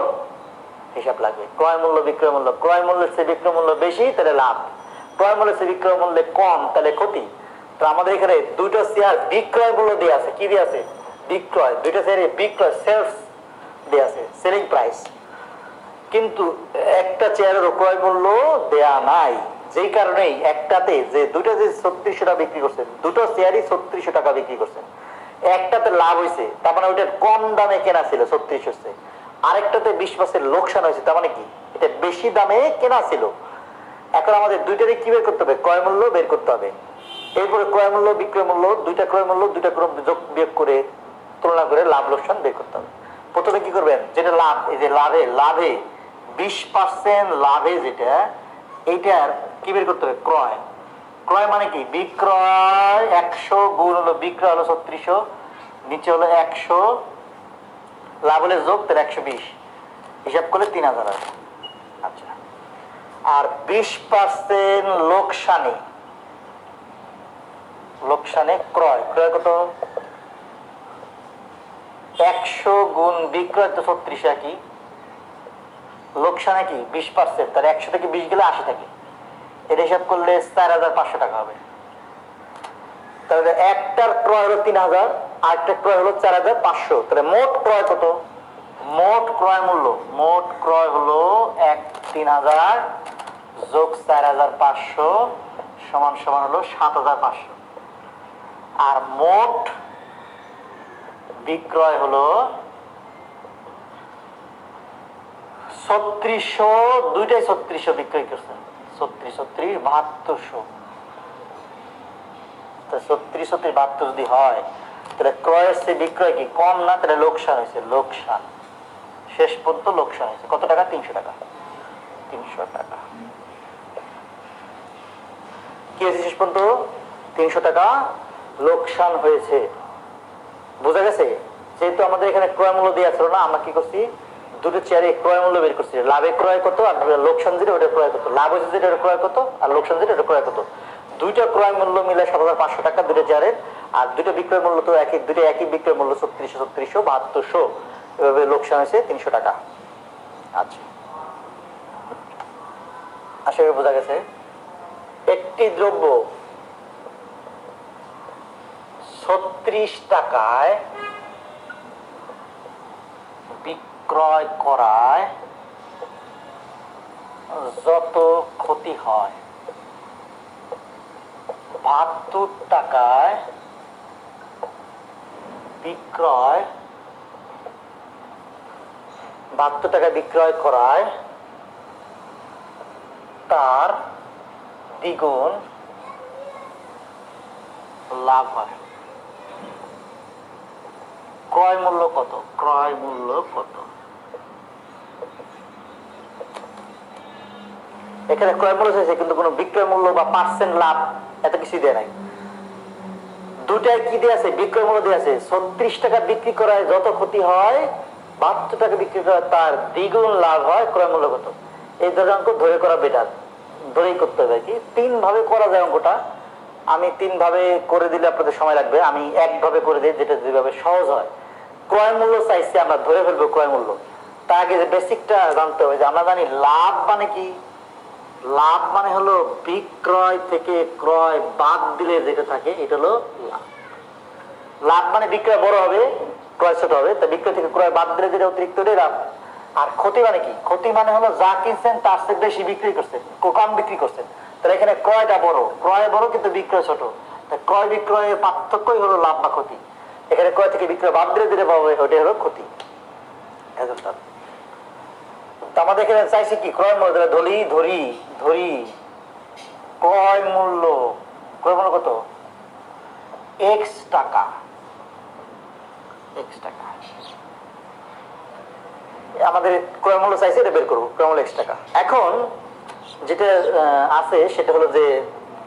হিসাব লাগবে। ক্রয় মূল্য বিক্রয় মূল্য, ক্রয় মূল্যের চেয়ে বিক্রয় মূল্য বেশি তাহলে লাভ, ক্রয় মূল্যের চেয়ে বিক্রয় মূল্যে কম তাহলে ক্ষতি। তো আমাদের এখানে দুটো শেয়ার বিক্রয় মূল্য দিয়ে আছে, কি দিয়ে আছে, বিক্রয়, দুইটা শেয়ারে বিক্রয় সেলস দিয়ে আছে, সেলিং প্রাইস। কিন্তু একটা চেয়ারের ক্রয় মূল্য দেয়া নাই, যেই কারণেই একটাতে যে দুটো যে 3600 টাকা বিক্রি করছেন, দুটো শেয়ারই 3600 টাকা বিক্রি করছেন, একটাতে লাভ হয়েছে তার মানে ওইটার কম দামে কেনা ছিল 3600, আরেকটাতে 20% লোকসান হয়েছে তার মানে কি এটা বেশি দামে কেনা ছিল। এখন আমাদের দুইটারই কি বের করতে হবে, ক্রয় মূল্য বের করতে হবে। এরপরে ক্রয় মূল্য বিক্রয় মূল্য, দুইটা ক্রয় মূল্য দুইটা যোগ বিয়োগ করে তুলনা করে লাভ লোকসান বের করতে হবে। প্রথমে কি করবেন, যেটা লাভ, এই যে লাভে 20% লাভে যেটা, এইটার কি বের করতে হবে, ক্রয়। ক্রয় মানে কি, বিক্রয় 100 গুণ হলো বিক্রয় হলো 3600, নিচে হলো 100, লাভ হলে যোগ তাহলে 120, হিসাব করলে 3000 আছে। আচ্ছা, আর 20% লোকসানে ক্রয় কত, 100 গুণ বিক্রয় তো 36 কি, লোকসানে কি 20%, তাহলে 100 থেকে 20 গেলে 80 থাকে, এটা হিসাব করলে 4500 টাকা হবে। তাহলে একটার ক্রয় হলো 3000, আরেকটা ক্রয় হলো 4500, তাহলে মোট ক্রয় কত, মোট ক্রয় হলো 3000 যোগ 4500 সমান সমান হলো 7500, আর মোট বিক্রয় হলো 3600, দুইটাই 3600 বিক্রয় করছেন। 7200 36 72 যদি হয় তাহলে ক্রয়ের চেয়ে বিক্রয় কি কম না? তাহলে লোকসান হয়েছে, লোকসান। শেষ পর্যন্ত লোকসান হয়েছে কত টাকা? 300 টাকা। 300 টাকা কি হয়েছে? শেষ পর্যন্ত 300 টাকা লোকসান হয়েছে। বোঝা গেছে? যেহেতু আমাদের এখানে ক্রয় মূল্য দেওয়া ছিল না, আমরা কি করছি? দুটো চেয়ারে ক্রয় মূল্য বের করছি। লাভে ক্রয় কত আর লোকসান যেটা ওটা ক্রয় কত, লাভ হয়েছে যেটা ওটা ক্রয় কত আর লোকসান যেটা ওটা ক্রয় কত। দুইটা ক্রয় মূল্য মিলে 7500 টাকা দুটো চেয়ারের, আর দুটো বিক্রয় মূল্য তো একই, দুটো একই বিক্রয় মূল্য 3600 7200, এভাবে লোকসান হয়েছে 300 টাকা। আচ্ছা, আশা করি বোঝা গেছে। একটি দ্রব্য 36 টাকায় বিক্রয় করায় যত ক্ষতি হয় 72 টাকায় বিক্রয়, 72 টাকায় বিক্রয় করায় তার দ্বিগুণ লাভ হয়। ক্রয় মূল্য কত? ক্রয় মূল্য কত? এখানে ক্রয় মূল্য চাইছে কিন্তু কোনো বিক্রয় মূল্য বা পার্সেন্ট লাভ এত কিছু দেয় নাই। দুটাই কি দিয়ে আছে? বিক্রয় মূল্য দিয়ে আছে। 36 টাকা বিক্রি করায় যত ক্ষতি হয় 72 টাকা বিক্রি করায় তার দ্বিগুণ লাভ হয়। ক্রয় মূল্য কত? এই ধরনের অঙ্ক ধরে করা বেটার, ধরেই করতে হবে। কি 3 ভাবে করা যায় অঙ্কটা। আমি 3 ভাবে করে দিলে আপনাদের সময় লাগবে, আমি 1 ভাবে করে দিই, যেটা যেভাবে সহজ হয়। ক্রয় মূল্য চাইছে, আমরা ধরে ফেলবো ক্রয় মূল্য। তার আগে যে বেসিকটা জানতে হবে যে আমরা জানি লাভ মানে কি। লাভ মানে হলো বিক্রয় থেকে ক্রয় বাদ দিলে যেটা থাকে এটা হলো লাভ। লাভ মানে বিক্রয় বড় হবে, ক্রয় ছোট হবে। তা বিক্রয় থেকে ক্রয় বাদ দিলে যেটা অতিরিক্ত লাভ। আর ক্ষতি মানে কি? ক্ষতি মানে হলো যা কিনছেন তার চেয়ে বেশি বিক্রি করছেন, কম বিক্রি করছেন। তাহলে এখানে ক্রয়টা বড়, ক্রয় বড় কিন্তু বিক্রয় ছোট। ক্রয় বিক্রয়ের পার্থক্যই হলো লাভ বা ক্ষতি। এখানে ক্রয় থেকে বিক্রয় বাদ দিলে যেটা পাবে ওটাই হলো ক্ষতি। আমাদের এখানে চাইছি কি? ক্রয় মূল্য। ধরি ধরি ধরি ক্রয় মূল্য, ক্রয় মূল্য কত? এক্স টাকা। এক্স টাকা আমাদের ক্রয় মূল্য চাইছে, এটা বের করবো। ক্রয় মূল্য এক্স টাকা। এখন যেটা আছে সেটা হলো যে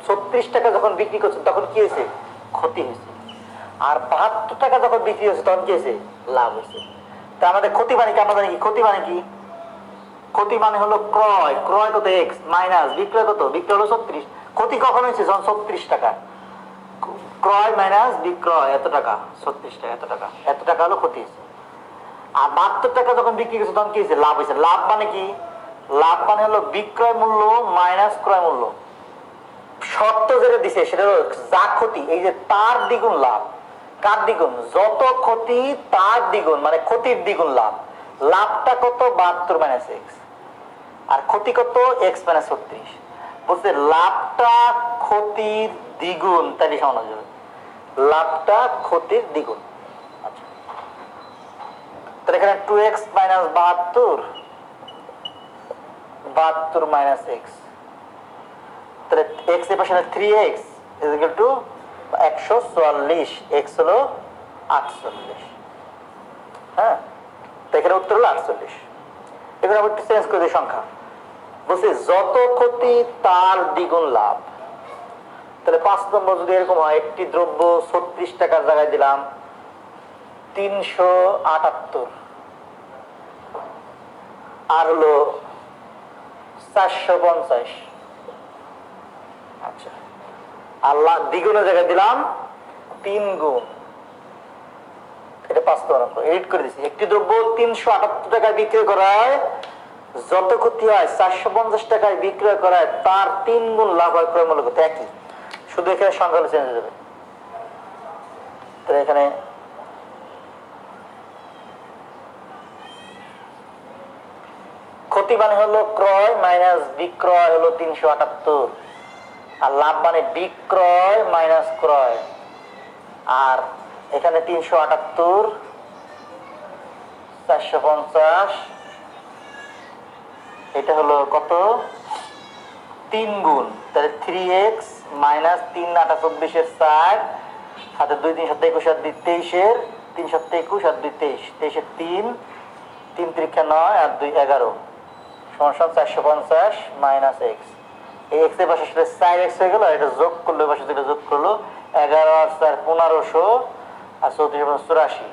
36 টাকা যখন বিক্রি করছে তখন কি হয়েছে? ক্ষতি হয়েছে। আর 72 টাকা যখন বিক্রি হয়েছে তখন কি হয়েছে? লাভ হয়েছে। তা আমাদের ক্ষতি মানে কি? আমরা জানি কি ক্ষতি মানে কি? ক্ষতি মানে হলো ক্রয়, ক্রয় কত? এক্স মাইনাস বিক্রয় কত? বিক্রয় হলো 36। ক্ষতি কখন হয়েছে? যখন 36 টাকা। ক্রয় মাইনাস বিক্রয় এত টাকা, 36 টাকা, এত টাকা, এত টাকা হলো ক্ষতি হয়েছে। আর 72 টাকা যখন বিক্রি করছে তখন কি হয়েছে? লাভ হয়েছে। লাভ মানে কি? লাভ মানে হলো বিক্রয় মূল্য মাইনাস ক্রয় মূল্য। শর্ত যেটা দিছে সেটা হলো যা ক্ষতি, এই যে তার দ্বিগুণ লাভ। কার দ্বিগুণ? যত ক্ষতি তার দ্বিগুণ, মানে ক্ষতির দ্বিগুণ লাভ। লাভটা কত? 72 মাইনাস এক্স। আর ক্ষতি কত? X minus 36। বলছে লাভটা ক্ষতির দ্বিগুণ, তাহলে সমান যাবে লাভটা ক্ষতির দ্বিগুণ। আচ্ছা, তাহলে এখানে 2x মাইনাস 72, 72 মাইনাস এক্স, তাহলে এক্স এর পাশে 3x is equal to 144। X হলো 48। হ্যাঁ, তো এখানে উত্তর হলো 48। এখানে আবার একটু চেঞ্জ করে দিই সংখ্যা। বলছি যত ক্ষতি তার দ্বিগুণ লাভ। তাহলে 5 নম্বর যদি এরকম হয়, একটি দ্রব্য 36 টাকার জায়গায় দিলাম 378, আর হলো 450। আচ্ছা, আল্লাহ দ্বিগুণের জায়গায় দিলাম 3 গুণ। এটা 5 নম্বর এডিট করে দিচ্ছি। একটি দ্রব্য 378 টাকায় বিক্রয় করায় যত ক্ষতি হয় 450 টাকায় বিক্রয় করায় তার 3 গুণ লাভ হয়। ক্রয় মূল্য কত? একই, শুধু এখানে সংখ্যা চেঞ্জ হয়ে যাবে। তাহলে এখানে ক্ষতি মানে হলো ক্রয় মাইনাস বিক্রয় হলো 378, আর লাভ মানে বিক্রয় মাইনাস ক্রয়। আর এখানে 378, 450 এটা হলো কত 3 গুণ, তাহলে 3x মাইনাস 3 8 24 4 সাথে 2 3 7 21 আর 2 23 এর 3 7 21 আর 2 23 23 এর 3 3 3 9 আর 2 11 সমান 450 মাইনাস x। এই x এর পাশে আসলে 4x হয়ে গেল, আর এটা যোগ করলে পাশে যেটা যোগ করলো 11 আর 4 1500 আর 34 84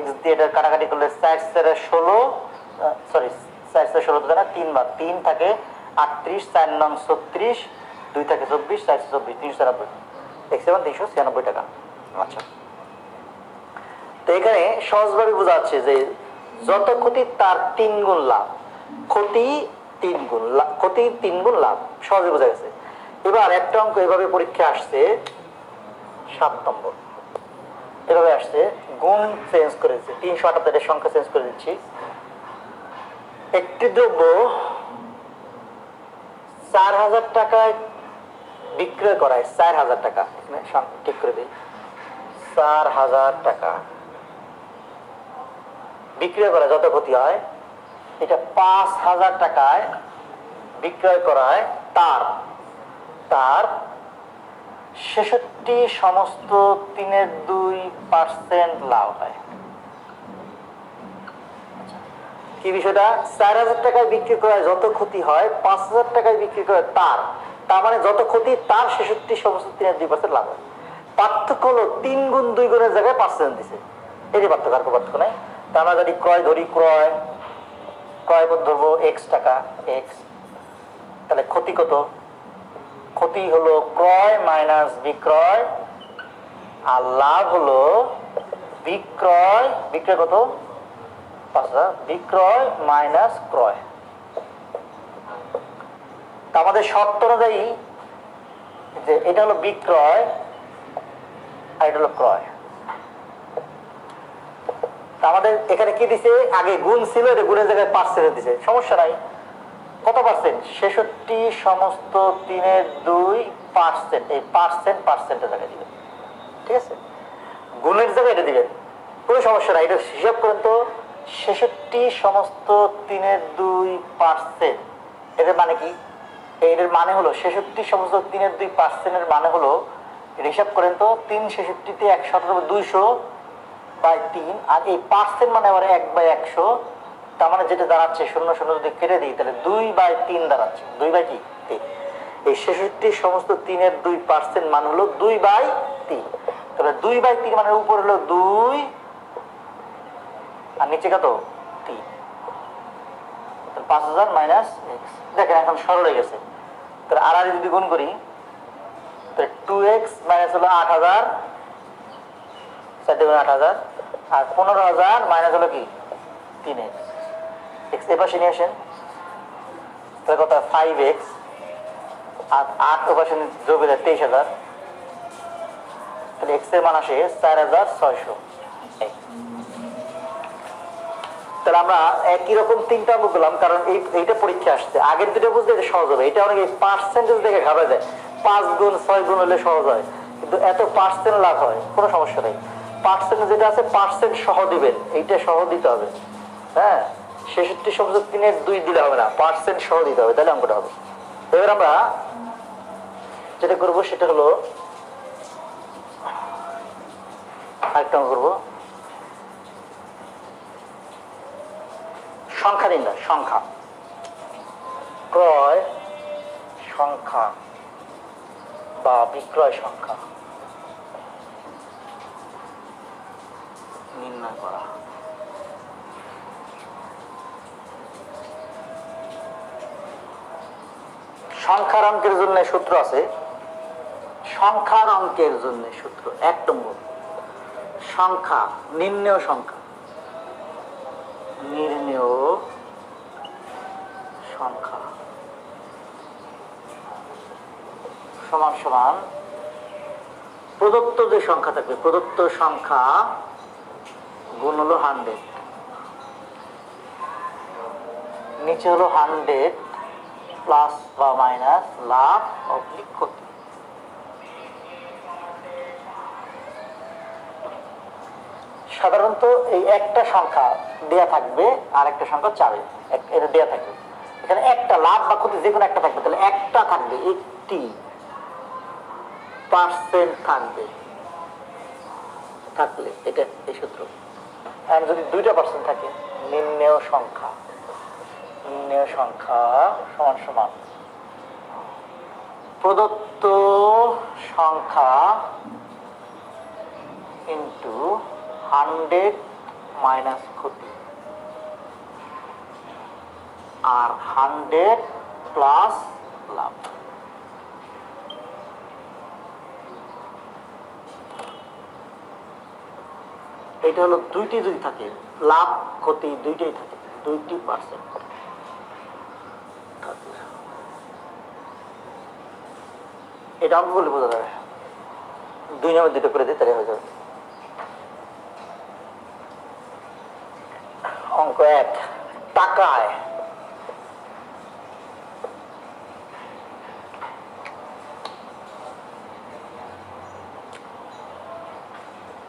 x দিয়ে এটা কাটাকাটি করলে 4 4 16 সরি 4 4 16 তো না 3 বার 3 থাকে 38 4 9 36 2 থাকে 24 4 24 390 x এর মান 396 টাকা। আচ্ছা, তো এখানে সহজভাবে বোঝা যাচ্ছে যে যত ক্ষতি তার 3 গুণ লাভ, ক্ষতি 3 গুণ লাভ, ক্ষতি 3 গুণ লাভ, সহজে বোঝা গেছে। এবার একটা অঙ্ক এভাবে পরীক্ষা আসছে 7 নম্বর, এভাবে আসছে গুণ চেঞ্জ করেছে 378 এর সংখ্যা চেঞ্জ করে দিচ্ছি। একটি দ্রব্য 4000 টাকায় বিক্রয় করায় 4000 টাকা, ঠিক করে দিই 4000 টাকা বিক্রয় করা যত ক্ষতি হয়, এটা 5000 টাকায় বিক্রয় করায় তার 66 সমস্ত 3/2% লাভ হয়। কি বিষয়টা? 4000 টাকায় বিক্রি করায় যত ক্ষতি হয় 5000 টাকায় বিক্রি করে তার মানে যত ক্ষতি তার 66 সমস্ত 3/2% লাভ হয়। পার্থক্য হলো 3 গুণ 2 গুণের জায়গায় 5% দিছে, এটি পার্থক্য, আর কোনো পার্থক্য নাই। তা আমরা যদি ক্রয় ধরি, ক্রয় পদ ধরবো x টাকা x, তাহলে ক্ষতি কত? ক্ষতি হলো ক্রয় মাইনাস বিক্রয়, আর লাভ হলো বিক্রয় কত 5000, বিক্রয় মাইনাস ক্রয়। তা আমাদের শর্ত অনুযায়ী যে এটা হলো বিক্রয় আর এটা হলো ক্রয়। আমাদের এখানে কি দিছে? আগে গুণ ছিল, এটা গুণের জায়গায় পার্সেন্ট দিছে, সমস্যা নাই। কত পার্সেন্ট? 66 সমস্ত 3/2%, এই পার্সেন্টের জায়গায় দিবেন, ঠিক আছে? গুণের জায়গায় এটা দিবেন, কোনো সমস্যা নাই। এটা হিসাব করেন তো, 66 সমস্ত 3/2%, এটার মানে কি? এটার মানে হলো 66 সমস্ত 3/2%-এর মানে হলো, এটা হিসাব করেন তো 3 66-তে 117/2/3, আর এই পার্সেন্ট মানে আবার 1/100, তার মানে যেটা দাঁড়াচ্ছে 0 0 যদি কেটে দিই তাহলে 2/3 দাঁড়াচ্ছে, 2/3। এই 66 সমস্ত 3/2% মান হলো 2/3, তাহলে 2/3 মানে উপর হলো 2 আর নিচে কত 3, 5000 মাইনাস x। দেখেন এখন সরল হয়ে গেছে, তাহলে আর যদি গুণ করি তাহলে 2x মাইনাস হলো 8000, 4 × 8000, আর 15000 মাইনাস হলো কি 3x। x এর পাশে নিয়ে আসেন, তাহলে কত 5x, আর 8 এর পাশে যোগ হলে 23000, তাহলে x এর মান আসে 4600। তাহলে আমরা একই রকম 3টা অঙ্ক করলাম, কারণ এইটা পরীক্ষা আসছে। আগের দুটো বুঝতে এটা সহজ হবে, এটা অনেক পার্সেন্টেজ দেখে ঘাবড়ে যায়, 5 গুণ 6 গুণ হলে সহজ হয়, কিন্তু এত পার্সেন্ট লাভ হয়, কোনো সমস্যা নেই। পার্সেন্ট যেটা আছে পার্সেন্ট সহ দিবেন, এইটা সহ দিতে হবে, হ্যাঁ। 66 সমস্ত 3/2 দিলে হবে না, পার্সেন্ট সহ দিতে হবে, তাহলে অঙ্কটা হবে। এবার আমরা যেটা করবো সেটা হলো আরেকটা অঙ্ক করবো, সংখ্যা নির্ণয়। সংখ্যা, ক্রয় সংখ্যা বা বিক্রয় সংখ্যা নির্ণয় করা। সংখ্যার অঙ্কের জন্য সূত্র আছে, সংখ্যার অঙ্কের জন্য সূত্র 1 নম্বর, সংখ্যা নির্ণয় সংখ্যা, নির্ণয় সংখ্যা সমান সমান প্রদত্ত যে সংখ্যা থাকবে, প্রদত্ত সংখ্যা গুণ হলো 100, নিচে হলো 100 প্লাস বা মাইনাস লাভ অবলিক ক্ষতি। সাধারণত এই একটা সংখ্যা দেয়া থাকবে আর একটা সংখ্যা চাবে, এটা দেয়া থাকবে, এখানে একটা লাভ বা ক্ষতি যে কোনো একটা থাকবে, তাহলে একটা থাকবে, 80% থাকবে, থাকলে এটা এই সূত্র। আর যদি 2% থাকে, নির্ণেয় সংখ্যা সমান সমান প্রদত্ত সংখ্যা ইন্টু 100 মাইনাস ক্ষতি, আর 100 প্লাস লাভ। এটা হলো দুইটি যদি থাকে, লাভ ক্ষতি দুইটাই থাকে, 20%। এটা অঙ্ক বলে বোঝা যাবে, 2 নামে 2টা করে দিই, তাহলে হয়ে যাবে। অঙ্ক 1, টাকায়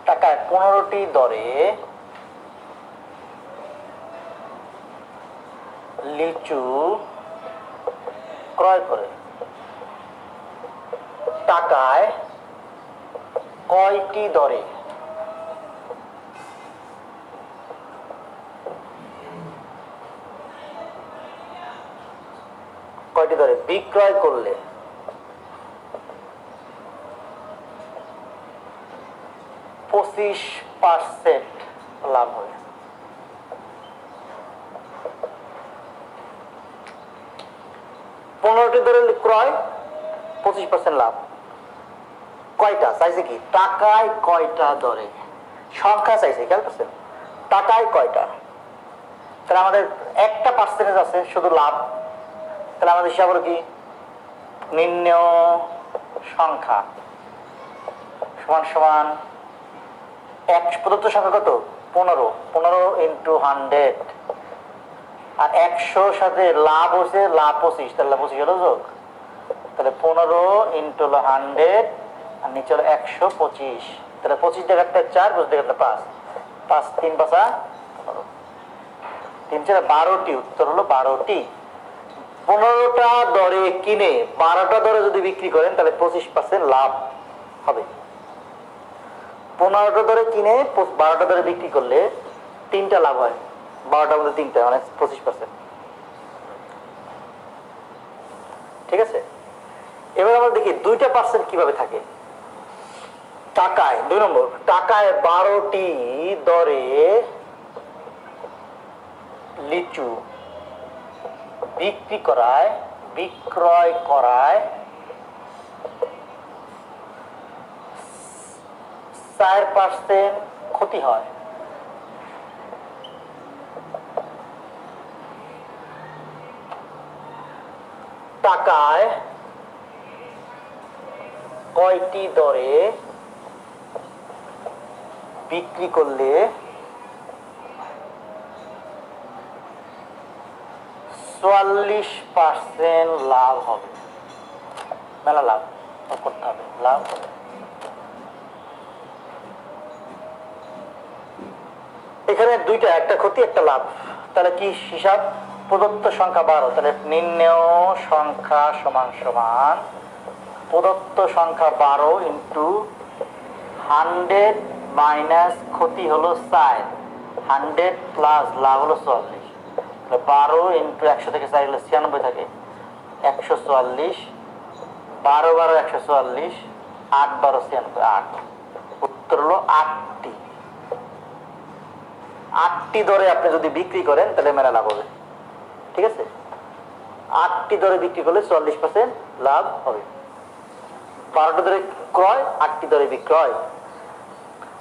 টাকায় 15টি দরে লিচু ক্রয় করে টাকায় কয়টি দরে বিক্রয় করলে 25% লাভ হবে? 15টি দরে ক্রয়, 25% লাভ। কয়টা চাইছে? কি টাকায় কয়টা দরে, সংখ্যা চাইছে, খেয়াল করছেন? টাকায় কয়টা, তাহলে আমাদের একটা পার্সেন্টেজ আছে শুধু লাভ, তাহলে আমাদের হিসাব হলো কি নির্ণেয় সংখ্যা সমান সমান প্রদত্ত সংখ্যা কত? 15 ইন্টু 100, আর 100 সাথে লাভ হচ্ছে লাভ 25, তাহলে 25 হলো যোগ, তাহলে 15 ইন্টু 100 আর নিচে হলো 125, তাহলে 25 টাকাটা 4, 25 টাকাটা 5, 5 3 5 15, 3 4 12টি, উত্তর হলো 12টি। 15টা দরে কিনে 12টা দরে যদি বিক্রি করেন তাহলে 25% লাভ হবে। 15টা দরে কিনে 12টা দরে বিক্রি করলে 3টা লাভ হয়, 12টার মধ্যে 3টা, মানে 25%। ঠিক আছে, এবার আমরা দেখি 2% কিভাবে থাকে। টাকায় 2 নম্বর, টাকায় 12টি দরে লিচু বিক্রয় করায় 4% ক্ষতি হয়। টাকায় কয়টি দরে বিক্রি করলে 44% লাভ হবে? মেলা লাভ করতে হবে, লাভ হবে। এখানে দুইটা, একটা ক্ষতি একটা লাভ, তাহলে কি হিসাব? প্রদত্ত সংখ্যা 12, তাহলে নির্ণেয় সংখ্যা সমান সমান প্রদত্ত সংখ্যা 12 ইন্টু 100 মাইনাস ক্ষতি হলো 4, 100 প্লাস লাভ হলো 44, 12 ইন্টু 100 থেকে 4 হলো 96 থাকে, 144, 12 12 144, 8 12 96, 8, উত্তর হলো 8টি। 8টি দরে আপনি যদি বিক্রি করেন তাহলে মেলা লাভ হবে। ঠিক আছে, 8টি দরে বিক্রি করলে 44% লাভ হবে। 12টা দরে ক্রয়, 8টি দরে বিক্রয়।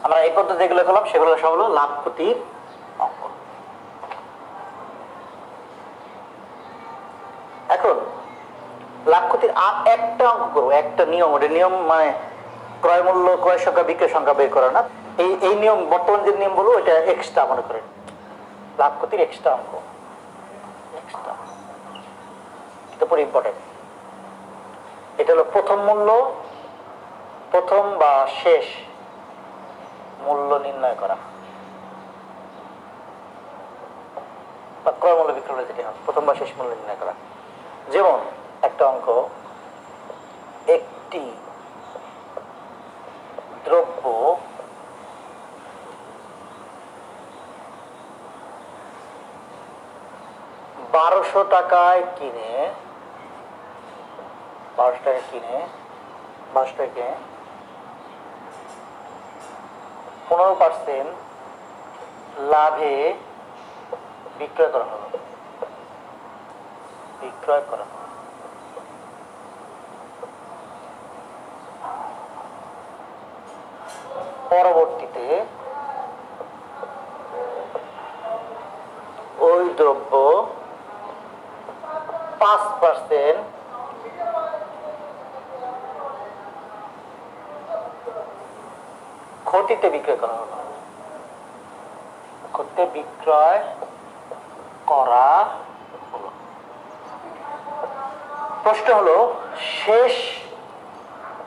আমরা এই পদ্ধতি যেগুলো করলাম সেগুলো সব হলো লাভ ক্ষতির অঙ্ক। এখন লাভ ক্ষতির আর একটা অঙ্ক করবো, একটা নিয়ম, ওটা নিয়ম মানে ক্রয় মূল্য, ক্রয় সংখ্যা, বিক্রয় সংখ্যা বের করা না, এই নিয়ম বর্তমান যে নিয়ম বলবো এটা এক্সট্রা মনে করেন, লাভ ক্ষতির এক্সট্রা অঙ্ক, এক্সট্রা, এটা পুরো ইম্পর্টেন্ট। এটা হলো প্রথম মূল্য, প্রথম বা শেষ মূল্য নির্ণয় করা। বা ক্রয় মূল্য বিক্রয় মূল্য যেটি হয় প্রথম বা শেষ মূল্য নির্ণয় করা। যেমন একটা অঙ্ক, একটি দ্রব্য $1200 কিনে 15% লাভে বিক্রয় করা হলো। পরবর্তীতে ওই দ্রব্য 5% ক্ষতিতে বিক্রয় করা হলো। প্রশ্ন হলো শেষ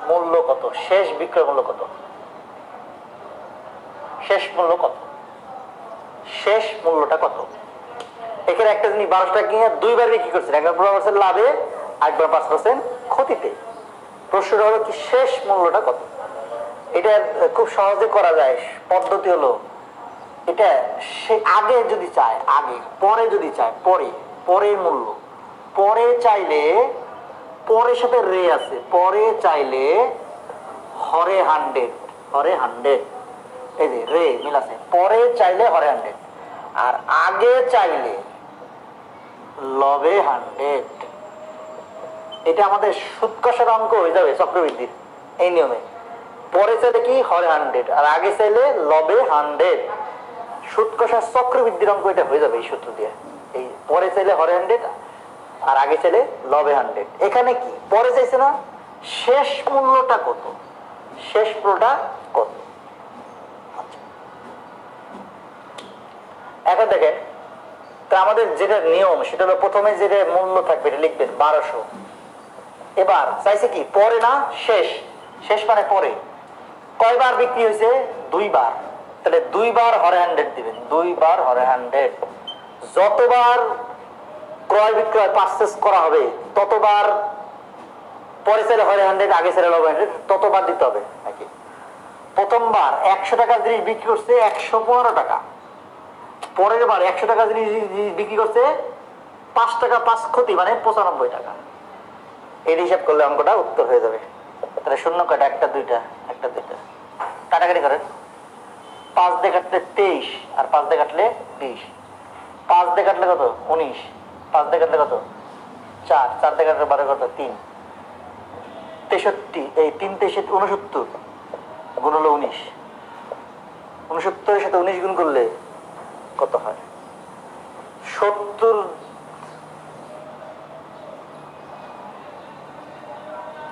মূল্য কত, শেষ বিক্রয় মূল্য কত, শেষ মূল্যটা কত। এখানে একটা জিনিস 1200 কিনে দুইবার বিক্রি করছেন, একবার 5% লাভে, একবার 5% ক্ষতিতে। প্রশ্নটা হলো কি শেষ মূল্যটা কত। এটা খুব সহজে করা যায়। পদ্ধতি হলো এটা সে আগে যদি চায় আগে, পরে যদি চায় পরে, পরের মূল্য পরে চাইলে পরের সাথে রে আছে, পরে চাইলে হরে 100, এই যে রে মিল আছে, পরে চাইলে হরে 100 আর আগে চাইলে লবে 100। এটা আমাদের সুদ কষার অঙ্ক হয়ে যাবে চক্রবৃদ্ধির এই নিয়মে। পরে চাইলে কি হরে 100 আর আগে চাইলে লবে 100। সুদ কষার চক্রবৃদ্ধির অঙ্ক এটা হয়ে যাবে এই সূত্র দিয়ে। এই পরে চাইলে হরে 100 আর আগে চাইলে লবে 100। এখানে কি পরে চাইছে না, শেষ মূল্যটা কত, শেষ মূল্যটা কত। আচ্ছা, এখন দেখেন তা আমাদের যেটা নিয়ম সেটা হলো প্রথমে যেটা মূল্য থাকবে এটা লিখবেন 1200। এবার চাইছে কি পরে না শেষ, শেষ মানে পরে। কয়বার বিক্রি হয়েছে, 2 বার, তাহলে 2 বার হরে 100 দিবেন, 2 বার হরে 100। যতবার ক্রয় বিক্রয় পারচেজ করা হবে ততবার পরে চাইলে হরে 100, আগে চাইলে লবে 100, ততবার দিতে হবে নাকি। প্রথমবার 100 টাকার জিনিস বিক্রি করছে 115 টাকা, পরের বার 100 টাকার জিনিস বিক্রি করছে 5 টাকা 5 ক্ষতি মানে 95 টাকা। এই হিসাব করলে অঙ্কটা উত্তর হয়ে যাবে। তাহলে শূন্য কয়টা, একটা দুইটা কাটাকাটি করেন। 5 দিয়ে কাটলে 23 আর 5 দিয়ে কাটলে 20, 5 দিয়ে কাটলে কত 19, 5 দিয়ে কাটলে কত 4, 4 দিয়ে কাটলে 12 কত 3, 63, এই 3 63 69 গুণ হলো 19, 69 এর সাথে 19 গুণ করলে কত হয় 70।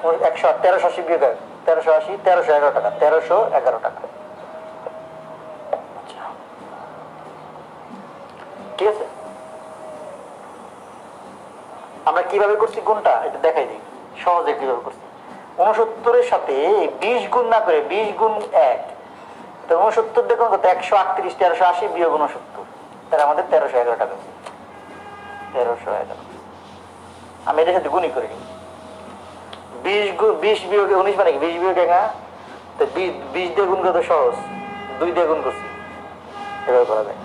1380 বিয়োগ 1380, 1311 টাকা, 1311 টাকা। ঠিক আছে, আমরা কিভাবে করছি গুণটা এটা দেখাই দিই সহজে কিভাবে করছি। 69 এর সাথে 20 গুণ না করে 20 গুণ 1, তো 69 দেখুন কত 138, 1380 বিয়োগ 69, তাহলে আমাদের 1311 টাকা। 1311 আমি এটার সাথে গুণই করে নিই। 20 বিয়োগে 19 মানে কি 20 বিয়োগে না, তো 20 দিয়ে গুণ কত সহজ, 2 দিয়ে গুণ করছি, এভাবে করা যায়।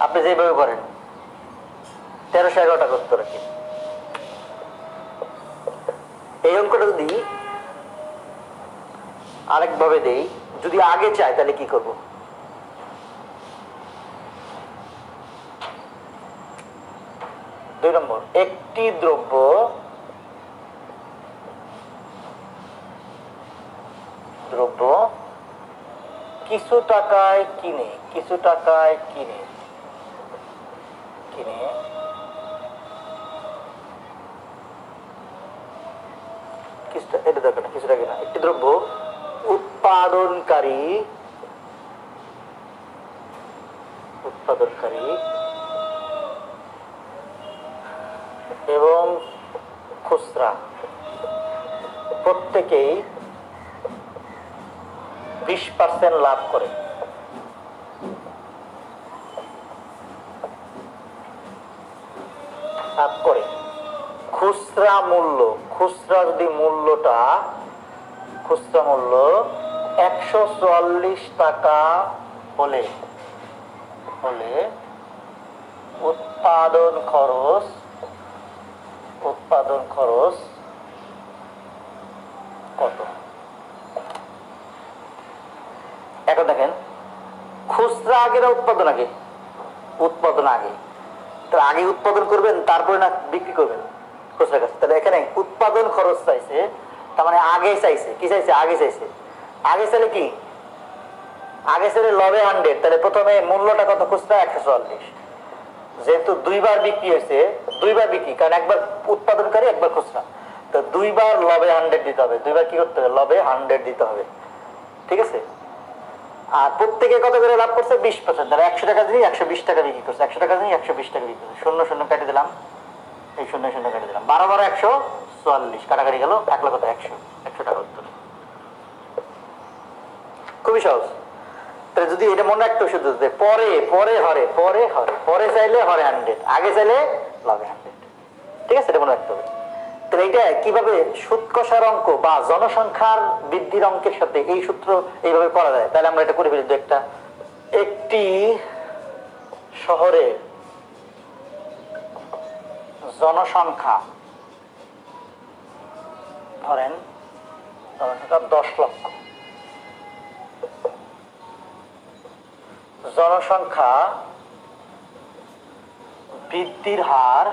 আপনি যেভাবে করেন 1311 টাকা করতে রাখি। এই অঙ্কটা যদি আরেকভাবে দেই, যদি আগে চাই তাহলে কি করব, দুই নম্বর, একটি দ্রব্য কিছু টাকায় কিনে এটা দেখো না, কিছু টাকা না, একটি দ্রব্য উৎপাদনকারী এবং খুচরা প্রত্যেকেই 20% লাভ করে। খুচরা যদি মূল্যটা খুচরা মূল্য 144 টাকা হলে উৎপাদন খরচ কত? এখন দেখেন, খুচরা আগে না উৎপাদন আগে? উৎপাদন আগে। তাহলে আগে উৎপাদন করবেন, তারপরে না বিক্রি করবেন খুচরা কাছে। তাহলে এখানে উৎপাদন খরচ চাইছে, তার মানে আগে চাইছে। কি চাইছে? আগে চাইছে। আগে চাইলে কি? আগে চাইলে লবে 100। তাহলে প্রথমে মূল্যটা কত? খুচরা 144। যেহেতু দুইবার বিক্রি হয়েছে, দুইবার বিক্রি, কারণ একবার উৎপাদনকারী একবার খুচরা, তো দুইবার লবে 100 দিতে হবে। দুইবার কি করতে হবে? লবে 100 দিতে হবে। ঠিক আছে? আর প্রত্যেকে কত করে লাভ করছে? 20%। তাহলে 100 টাকা দিয়ে 120 টাকা বিক্রি করছে। 100 টাকা দিয়ে 120 টাকা বিক্রি করছে। 0 0 কেটে দিলাম, এই 0 0 কেটে দিলাম, 12 12 144, কাটাকাটি গেল 1 লক্ষ 100 টাকা উত্তর। খুবই সহজ। তাহলে যদি এটা মনে রাখতে শুধু পরে চাইলে হরে 100, আগে চাইলে লবে 100। ঠিক আছে? এটা মনে রাখতে হবে। তাহলে এটা কিভাবে সুদ কষার অঙ্ক বা জনসংখ্যার বৃদ্ধির অঙ্কের সাথে এই সূত্র এইভাবে করা যায়? তাহলে আমরা এটা করে ফেলি। একটি শহরে জনসংখ্যা ধরেন 10 লক্ষ। জনসংখ্যা বৃদ্ধির হার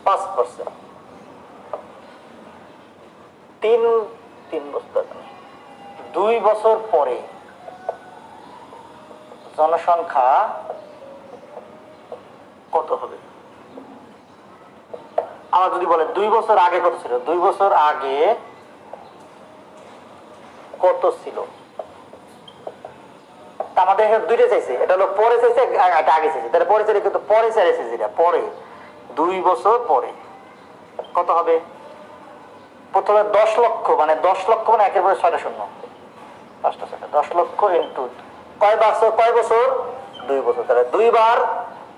5%। 2 বছর পরে জনসংখ্যা কত হবে? আমার যদি বলে 2 বছর আগে কত ছিল, 2 বছর আগে কত ছিল? আমাদের এখানে দুইটা চাইছে, এটা হলো পরে চাইছে, এটা আগে চাইছে। তাহলে পরে চাইলে কিন্তু পরে চাইছে, যেটা পরে 2 বছর পরে কত হবে? প্রথমে 10 লক্ষ, মানে 10 লক্ষ মানে একের পরে 6টা শূন্য, 5টা 6টা, 10 লক্ষ ইন্টু কয় বছর? 2 বছর। তাহলে 2 বার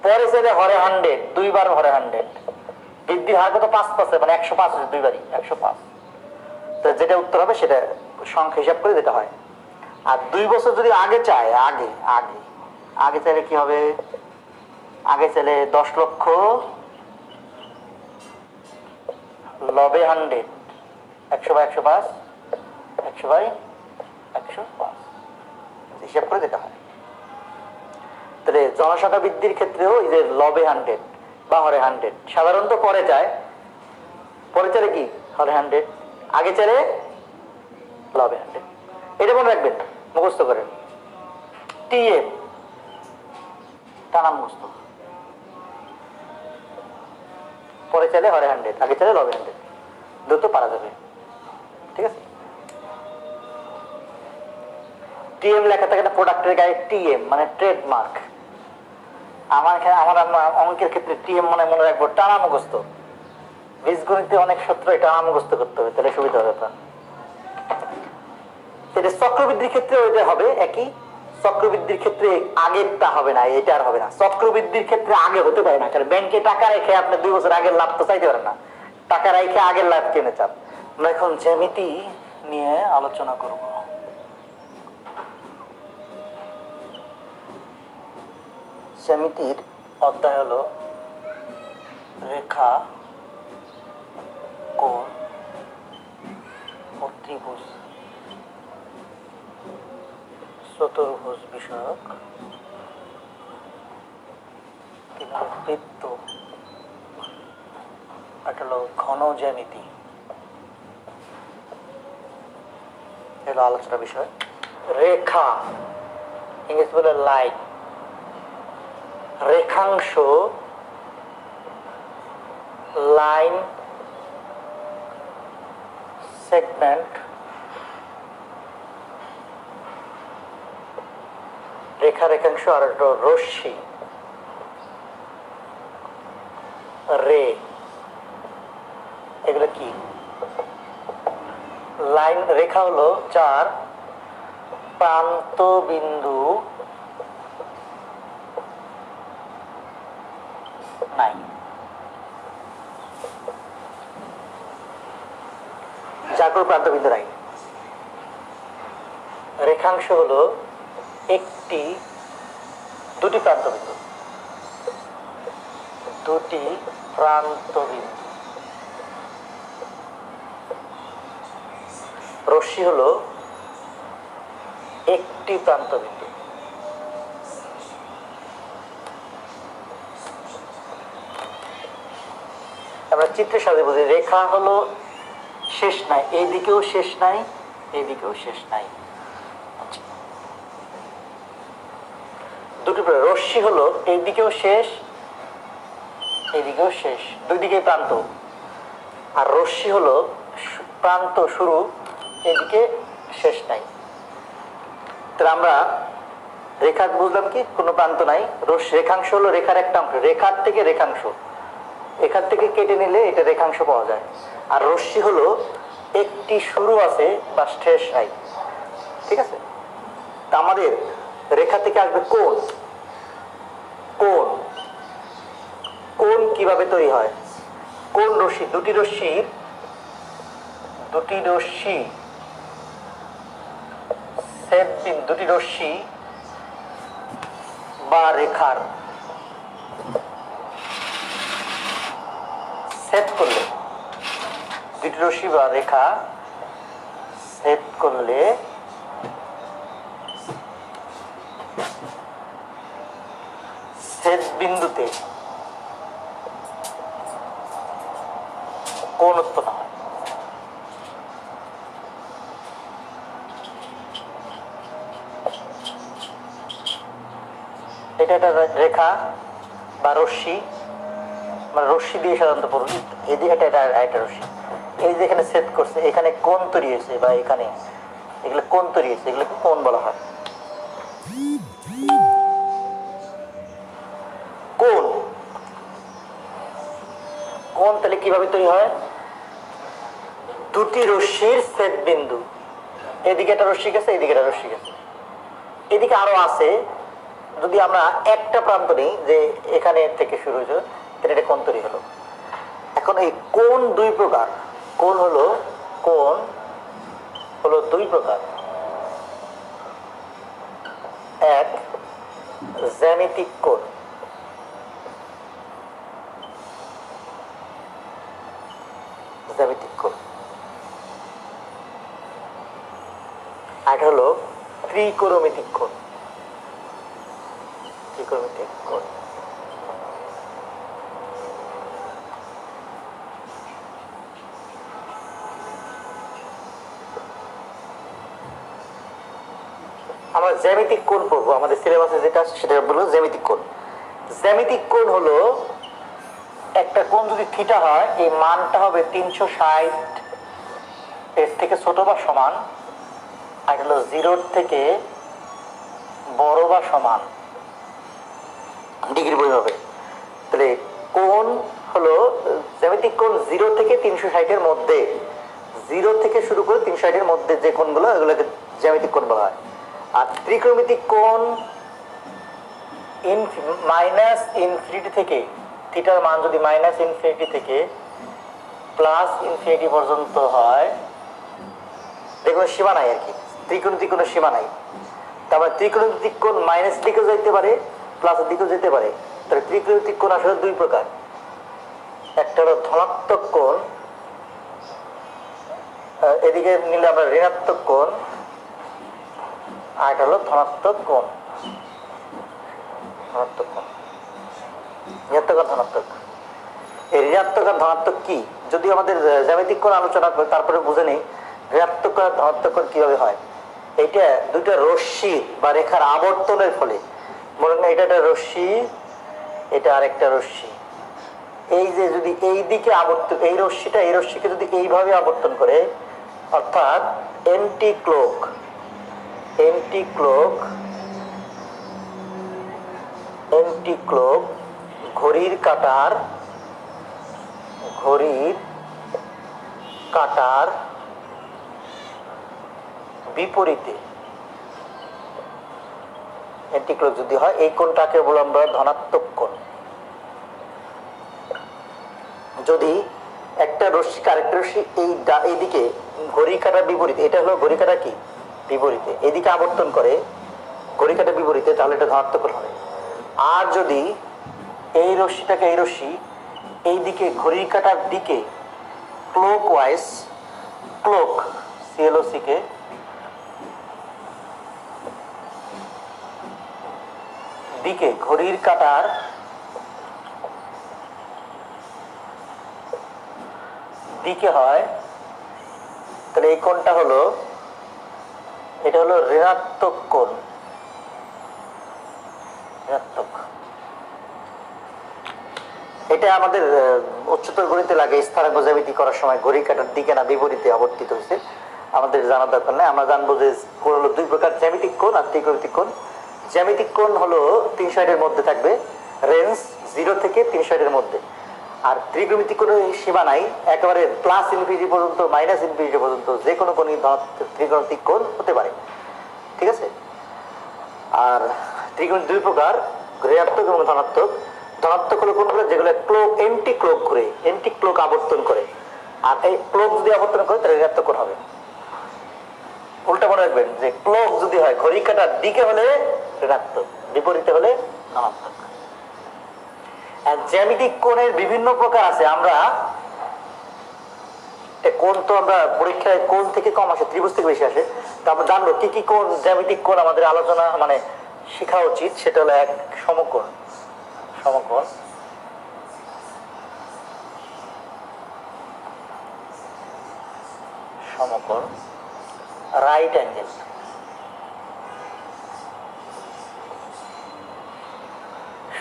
পরে চাইলে হরে 100, 2 বার হরে 100। বৃদ্ধির হার কত? 5%, মানে 105 হচ্ছে 2 বারই 105। তো যেটা উত্তর হবে সেটা সংখ্যা হিসাব করে যেটা হয়। আর 2 বছর যদি আগে চায়, আগে চাইলে কি হবে? আগে চাইলে 10 লক্ষ লবে 100, 100/105, 100/105 হিসাব করে যেটা হয়। তাহলে জনসংখ্যা বৃদ্ধির ক্ষেত্রেও এই যে লবে 100 বা হরে 100 সাধারণত পরে চায়। পরে চাইলে কি? হরে 100, আগে চাইলে লবে 100। এটা মনে রাখবেন, মুখস্থ করেন। টিএম টানা মুখস্থ। পরে চাইলে হরে 100, আগে চাইলে লবে 100, দ্রুত পারা যাবে। ঠিক আছে? টিএম লেখা থাকে না প্রোডাক্টের গায়ে, টিএম মানে ট্রেডমার্ক। আমার অঙ্কের ক্ষেত্রে টিএম মানে মনে রাখবো টানা মুখস্থ। বীজগণিতে অনেক সূত্র এটা মুখস্থ করতে হবে, তাহলে সুবিধা হবে। এটা চক্রবৃদ্ধির ক্ষেত্রে ওইটা হবে একই। চক্রবৃদ্ধির ক্ষেত্রে আগেরটা হবে না, এটা আর হবে না। চক্রবৃদ্ধির ক্ষেত্রে আগে হতে পারে না, কারণ ব্যাংকে টাকা রেখে আপনি 2 বছর আগের লাভ তো চাইতে পারেন না। টাকা রেখে আগের লাভ কেনে চান। আমরা এখন জ্যামিতি নিয়ে আলোচনা করব। জ্যামিতির অধ্যায় হলো রেখা, কোণ ও ত্রিভুজ, চতুর্ভুজ বিষয়ক, বৃত্ত, এটা হলো ঘন জ্যামিতি। এগুলো আলোচনা বিষয়। রেখা ইংরেজি বলে লাইন। রেখাংশ লাইন, সেগমেন্ট, রেখাংশ আর একটা রশ্মি, রে। এগুলো কি? লাইন রেখা হলো যার প্রান্ত বিন্দু নাই। যার কোনো প্রান্তবিন্দু নাই। রেখাংশ হলো দুটি প্রান্তবিন্দু, দুটি প্রান্তবিন্দু। রশ্মি হলো একটি প্রান্তবিন্দু। আমরা চিত্রের সাথে বুঝি, রেখা হলো শেষ নাই, এইদিকেও শেষ নাই, এইদিকেও শেষ নাই। দুটি রশ্মি হলো এইদিকেও শেষ, এইদিকেও শেষ, দুই দিকে প্রান্ত। আর রশ্মি হলো প্রান্ত শুরু, এদিকে শেষ নাই। তাহলে আমরা রেখা বুঝলাম কি, কোনো প্রান্ত নাই। রেখাংশ হলো রেখার একটা অংশ, রেখার থেকে রেখাংশ, এখান থেকে কেটে নিলে এটা রেখাংশ পাওয়া যায়। আর রশ্মি হলো একটি শুরু আছে বা শেষ নাই। ঠিক আছে? তা আমাদের রেখা থেকে আসবে কোণ। কোণ কোণ কিভাবে তৈরি হয়? কোণ রশ্মি, দুটি রশ্মি দুটি রশ্মি বা রেখার সেট করলে, দুটি রশ্মি বা রেখা সেট করলে ছেদ বিন্দুতে কোণ উৎপন্ন হয়। এটা একটা রেখা বা রশ্মি, মানে রশ্মি দিয়ে সাধারণত পড়ুন, এদিকে এটা রশ্মি, এই যে এখানে ছেদ করছে, এখানে কোণ তৈরি হয়েছে, বা এখানে এগুলো কোণ তৈরি হয়েছে, এগুলোকে কোণ বলা হয়। কোণ কোণ তাহলে কিভাবে তৈরি হয়? দুটি রশ্মির ছেদ বিন্দু, এদিকে একটা রশ্মি গেছে, এদিকে একটা রশ্মি গেছে, এদিকে আরো আছে। যদি আমরা একটা প্রান্ত নেই, যে এখানে থেকে শুরু হয়েছে, তাহলে এটা কোণ তৈরি হলো। এখন এই কোণ দুই প্রকার। কোণ হলো দুই প্রকার। এক, জ্যামিতিক কোণ। জ্যামিতিক কোণ। আর হলো ত্রিকোণমিতিক কোণ। ত্রিকোণমিতিক কোণ। আমরা জ্যামিতিক কোণ পড়বো, আমাদের সিলেবাসে যেটা আছে সেটা বলবো জ্যামিতিক কোণ। জ্যামিতিক কোণ হলো একটা কোণ যদি থিটা হয়, এই মানটা হবে 360 এর থেকে ছোট বা সমান, আর হলো 0 থেকে বড় বা সমান ডিগ্রি বই হবে। তাহলে কোণ হলো জ্যামিতিক কোণ 0 থেকে 360 এর মধ্যে, 0 থেকে শুরু করে 360 এর মধ্যে যে কোণগুলো, এগুলোকে জ্যামিতিক কোণ বলা হয়। আর ত্রিকোণমিতিক কোণ মাইনাস ইনফিনিটি থেকে, থিটার মান যদি মাইনাস ইনফিনিটি থেকে প্লাস ইনফিনিটি পর্যন্ত হয়, দেখুন সীমা নাই আর কি, ত্রিকোণমিতিক কোনো সীমা নাই। তারপরে ত্রিকোণমিতিক কোণ মাইনাস দিকেও যেতে পারে, প্লাসের দিকেও যেতে পারে। তাহলে ত্রিকোণমিতিক কোণ আসলে দুই প্রকার। একটা হলো ধনাত্মক কোণ, এদিকে নিলে আমরা ঋণাত্মক কোণ, আর এটা হলো ধনাত্মক কোণ। ধনাত্মক কোণ, ঋণাত্মক আর ধনাত্মক। এই ঋণাত্মক আর ধনাত্মক কি, যদি আমাদের জ্যামিতিক কোণ আলোচনা করে তারপরে বুঝে নেই ঋণাত্মক আর ধনাত্মক কোণ কিভাবে হয়। এইটা দুইটা রশ্মি বা রেখার আবর্তনের ফলে, মনে হয় এটা একটা রশ্মি, এটা আরেকটা রশ্মি, এই যে যদি এই দিকে আবর্তন, এই রশ্মিটা এই রশ্মিকে যদি এইভাবে আবর্তন করে, অর্থাৎ এন্টি ক্লোক ঘড়ির কাঁটার বিপরীতে অ্যান্টিক্লক যদি হয়, এই কোণটাকে বলে আমরা ধনাত্মক কোণ। যদি একটা রশ্মি আরেকটা রশ্মি এইদিকে ঘড়ি কাটার বিপরীতে, এটা হলো ঘড়ি কাটা কি বিপরীতে, এদিকে আবর্তন করে ঘড়ি কাটার বিপরীতে, তাহলে এটা ধনাত্মক কোণ হবে। আর যদি এই রশ্মিটাকে এই রশ্মি এইদিকে ঘড়ি কাটার দিকে ক্লোক ওয়াইজ, ক্লোক সিএলওসি কে দিকে ঘড়ির কাটার দিকে হয়, তাহলে এই কোণটা হলো, এটা হলো ঋণাত্মক কোণ, ঋণাত্মক। এটা আমাদের উচ্চতর গণিতে লাগে, স্থানাঙ্ক জ্যামিতি করার সময় ঘড়ি কাটার দিকে না বিপরীতে আবর্তিত হয়েছে, আমাদের জানার দরকার নেই। আমরা জানবো যে কোণ হলো দুই প্রকার, জ্যামিতিক কোণ আর ত্রিকোণমিতিক কোণ। জ্যামিতিক কোণ হলো 360 এর মধ্যে থাকবে, রেঞ্জ 0 থেকে 360 এর মধ্যে। আর ত্রিকোণমিতিক কোণের সীমা নাই, একেবারে প্লাস ইনফিনিটি পর্যন্ত মাইনাস ইনফিনিটি পর্যন্ত যে কোনো কোণই ত্রিকোণমিতিক কোণ হতে পারে, ঠিক আছে। আর ত্রিকোণ দুই প্রকার, ঋণাত্মক এবং ধনাত্মক। ধনাত্মক হলো কোনগুলো, যেগুলো ক্লোক এন্টি ক্লোক ঘুরে, এন্টি ক্লোক আবর্তন করে। আর এই ক্লোক যদি আবর্তন করে তাহলে ঋণাত্মক কোণ হবে। উল্টা মনে রাখবেন যে ক্লোক যদি হয় ঘড়ি কাটার দিকে হলে ঋণাত্মক, বিপরীতে হলে ধনাত্মক। আর জ্যামিতিক কোণের বিভিন্ন প্রকার আছে। আমরা কোণ তো আমরা পরীক্ষায় কোণ থেকে কম আসে, ত্রিভুজ থেকে বেশি আসে। তো আমরা জানবো কি কি কোণ, জ্যামিতিক কোণ আমাদের আলোচনা মানে শেখা উচিত। সেটা হলো এক, সমকোণ, সমকোণ, সমকোণ, রাইট অ্যাঙ্গেল,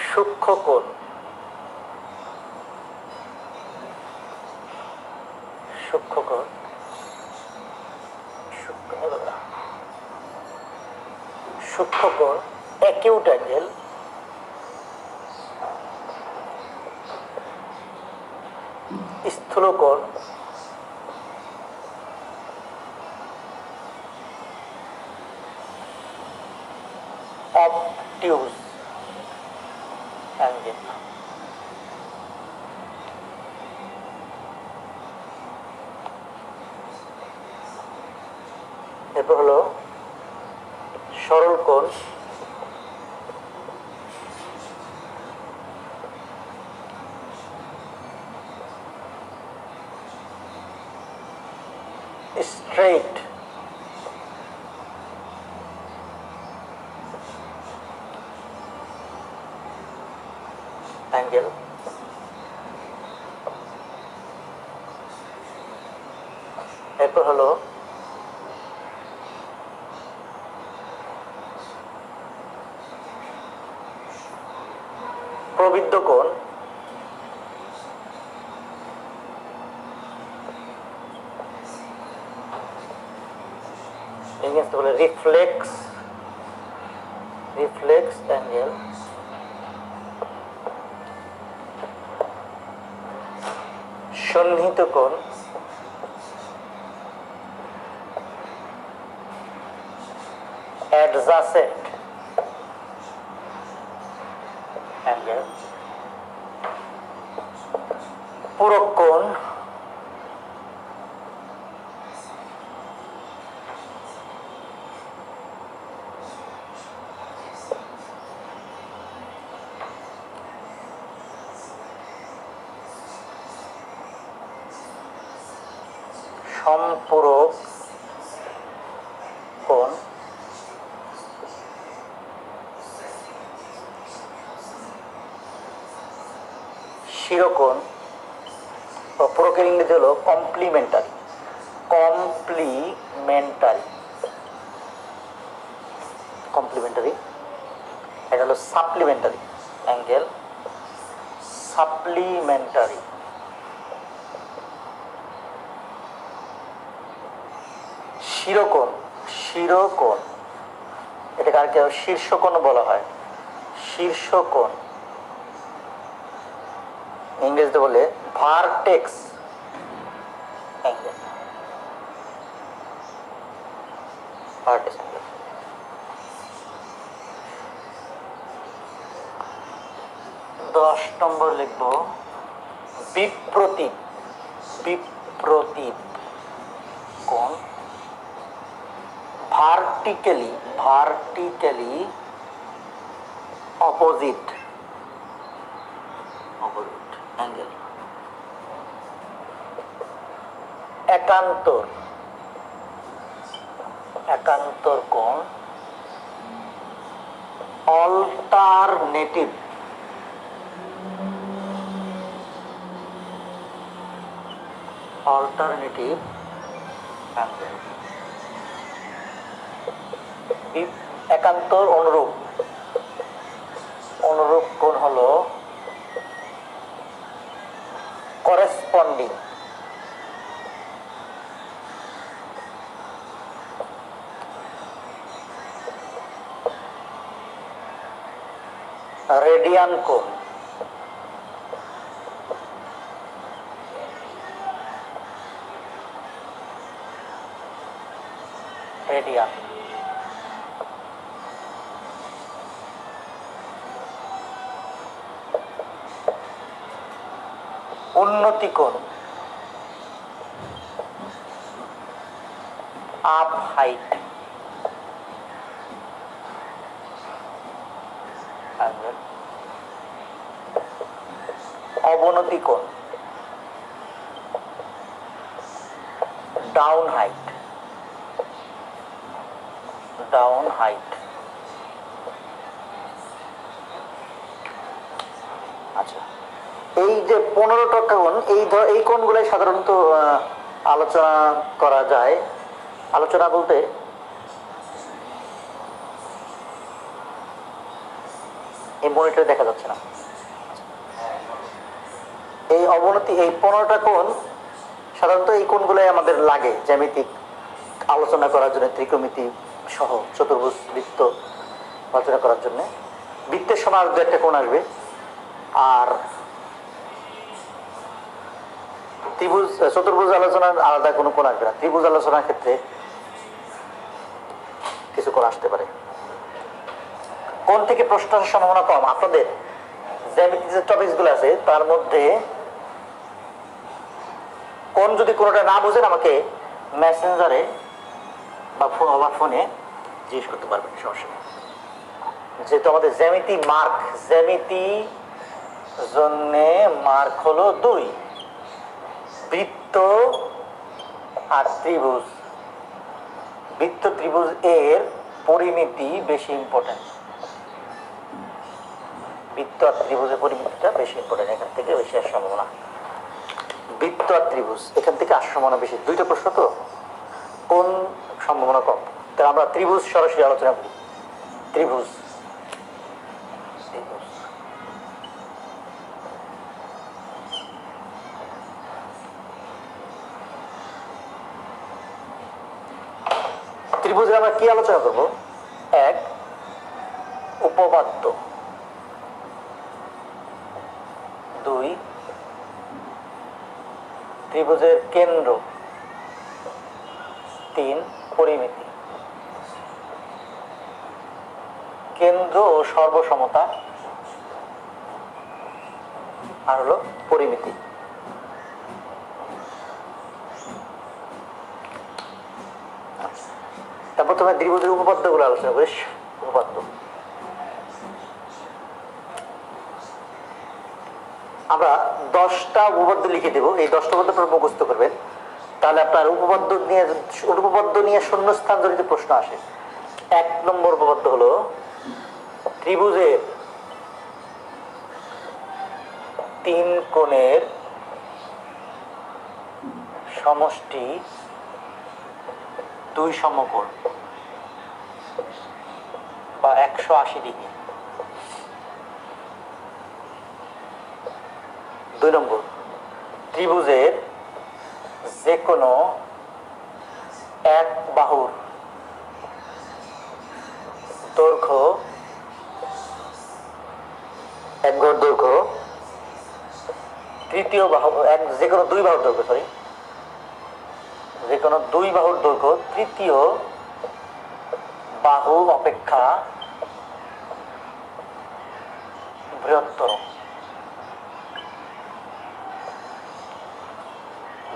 সূক্ষ্ম কোণ, সূক্ষ্ম কোণ, সূক্ষ্ম কোণ, অ্যাকিউট অ্যাঙ্গেল, স্থূল কোণ, অবটিউজ অ্যাঙ্গেল। এরপর হলো সরল কোণ, স্ট্রেইট অ্যাঙ্গেল। এরপর হলো প্রবৃদ্ধ কোণ, ইংরেজিতে বলে রিফ্লেক্স, রিফ্লেক্স অ্যাঙ্গেল। সন্নিহিত কোণ, অ্যাডজাসেন্ট অ্যাঙ্গেল। পূরক কোণ, সম্পূরক কোণ, শিরোকোণ। পূরকের ইংরেজি হলো কমপ্লিমেন্টারি, কমপ্লিমেন্টারি, কমপ্লিমেন্টারি। এটা হলো সাপ্লিমেন্টারি অ্যাঙ্গেল, সাপ্লিমেন্টারি। শিরোকোণ, শিরোকোণ, এটাকে আর কি শীর্ষকোণ বলা হয়, শীর্ষকোণ। ইংরেজিতে বলে ভার্টেক্স অ্যাঙ্গেল, ভার্টেক্স অ্যাঙ্গেল। 10 নম্বর লিখবো বিপ্রতীপ, বিপ্রতীপ কোণ vertically, vertically opposite, opposite angle. একান্তর, একান্তর কোণ অল্টারনেটিভ, অল্টারনেটিভ অ্যাঙ্গেল। একান্তর অনুরূপ, অনুরূপ কোণ হলো করেসপন্ডিং, রেডিয়ান কোণ, রেডিয়ান। উন্নতি কোণ আপ হাইট, অবনতি কোণ ডাউন হাইট, ডাউন হাইট। আচ্ছা, এই যে 15টা কোণ, এই কোণগুলাই সাধারণত আলোচনা করা যায়। আলোচনা বলতে এই মনিটরে দেখা যাচ্ছে না, এই অবনতি, এই 15টা কোণ সাধারণত এই কোণগুলাই আমাদের লাগে জ্যামিতিক আলোচনা করার জন্য, ত্রিকোণমিতি সহ চতুর্ভুজ বৃত্ত আলোচনা করার জন্য। বৃত্তের সময় আর 2-একটা কোণ আসবে, আর ত্রিভুজ চতুর্ভুজ আলোচনার আলাদা কোনো কোণ আসবে না। ত্রিভুজ আলোচনার ক্ষেত্রে কিছু কোণ আসতে পারে। কোণ থেকে প্রশ্ন আসার সম্ভাবনা কম। আপনাদের জ্যামিতিক যে টপিকস গুলো আছে তার মধ্যে কোণ যদি কোনোটা না বুঝেন আমাকে মেসেঞ্জারে বা ফোনে জিজ্ঞেস করতে পারবেন, সমস্যা নেই। যেহেতু আমাদের জ্যামিতি মার্ক, জ্যামিতি জন্যে মার্ক হলো 2, বৃত্ত আর ত্রিভুজ। বৃত্ত ত্রিভুজ এর পরিমিতি বেশি ইম্পর্টেন্ট, বৃত্ত আর ত্রিভুজের পরিমিতিটা বেশি ইম্পর্টেন্ট। এখান থেকে বেশি আসার সম্ভাবনা, বৃত্ত আর ত্রিভুজ এখান থেকে আসার সম্ভাবনা বেশি। 2টা প্রশ্ন তো, কোন সম্ভাবনা কম। তাহলে আমরা ত্রিভুজ সরাসরি আলোচনা করি। ত্রিভুজ, ত্রিভুজে আমরা কি আলোচনা করব? 1 উপপাদ্য, 2 ত্রিভুজের কেন্দ্র, 3 পরিমিতি। কেন্দ্র ও সর্বসমতা আর হলো পরিমিতি। তারপর তোমার ত্রিভুজের উপপাদ্য গুলো আলোচনা করিস। উপপাদ্য আমরা 10টা উপপাদ্য লিখে দেবো, এই 10টা উপপাদ্য আপনারা মুখস্থ করবেন। তাহলে আপনার উপপাদ্য নিয়ে শূন্যস্থান জনিত প্রশ্ন আসে। 1 নম্বর উপপাদ্য হলো ত্রিভুজের 3 কোণের সমষ্টি 2 সমকোণ বা 180 ডিগ্রি। 2 নম্বর, ত্রিভুজের যে কোনো এক বাহুর দৈর্ঘ্য, এক গড় দৈর্ঘ্য তৃতীয় বাহু, যে কোনো 2 বাহুর দৈর্ঘ্য, যে কোনো 2 বাহুর দৈর্ঘ্য তৃতীয় বাহু অপেক্ষা বৃহত্তর।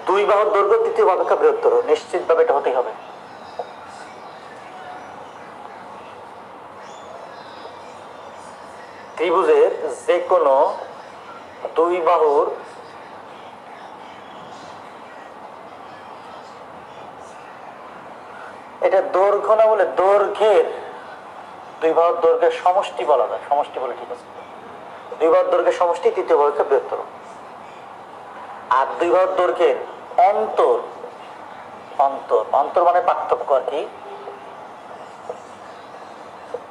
দুই বাহুর দৈর্ঘ্য তৃতীয় বাহু অপেক্ষা বৃহত্তর, নিশ্চিতভাবে এটা হতেই হবে। ত্রিভুজের যে কোনো দুই বাহুর এটা দৈর্ঘ্য না বলে দৈর্ঘ্যের, দুই বাহুর দৈর্ঘ্যের সমষ্টি বলা যায়, সমষ্টি বলে ঠিক আছে। দুই বাহুর দৈর্ঘ্যের সমষ্টি তৃতীয় বাহু অপেক্ষা বৃহত্তর। আর দুই বাহুর দৈর্ঘ্যের অন্তর, অন্তর অন্তর মানে পার্থক্য আর কি,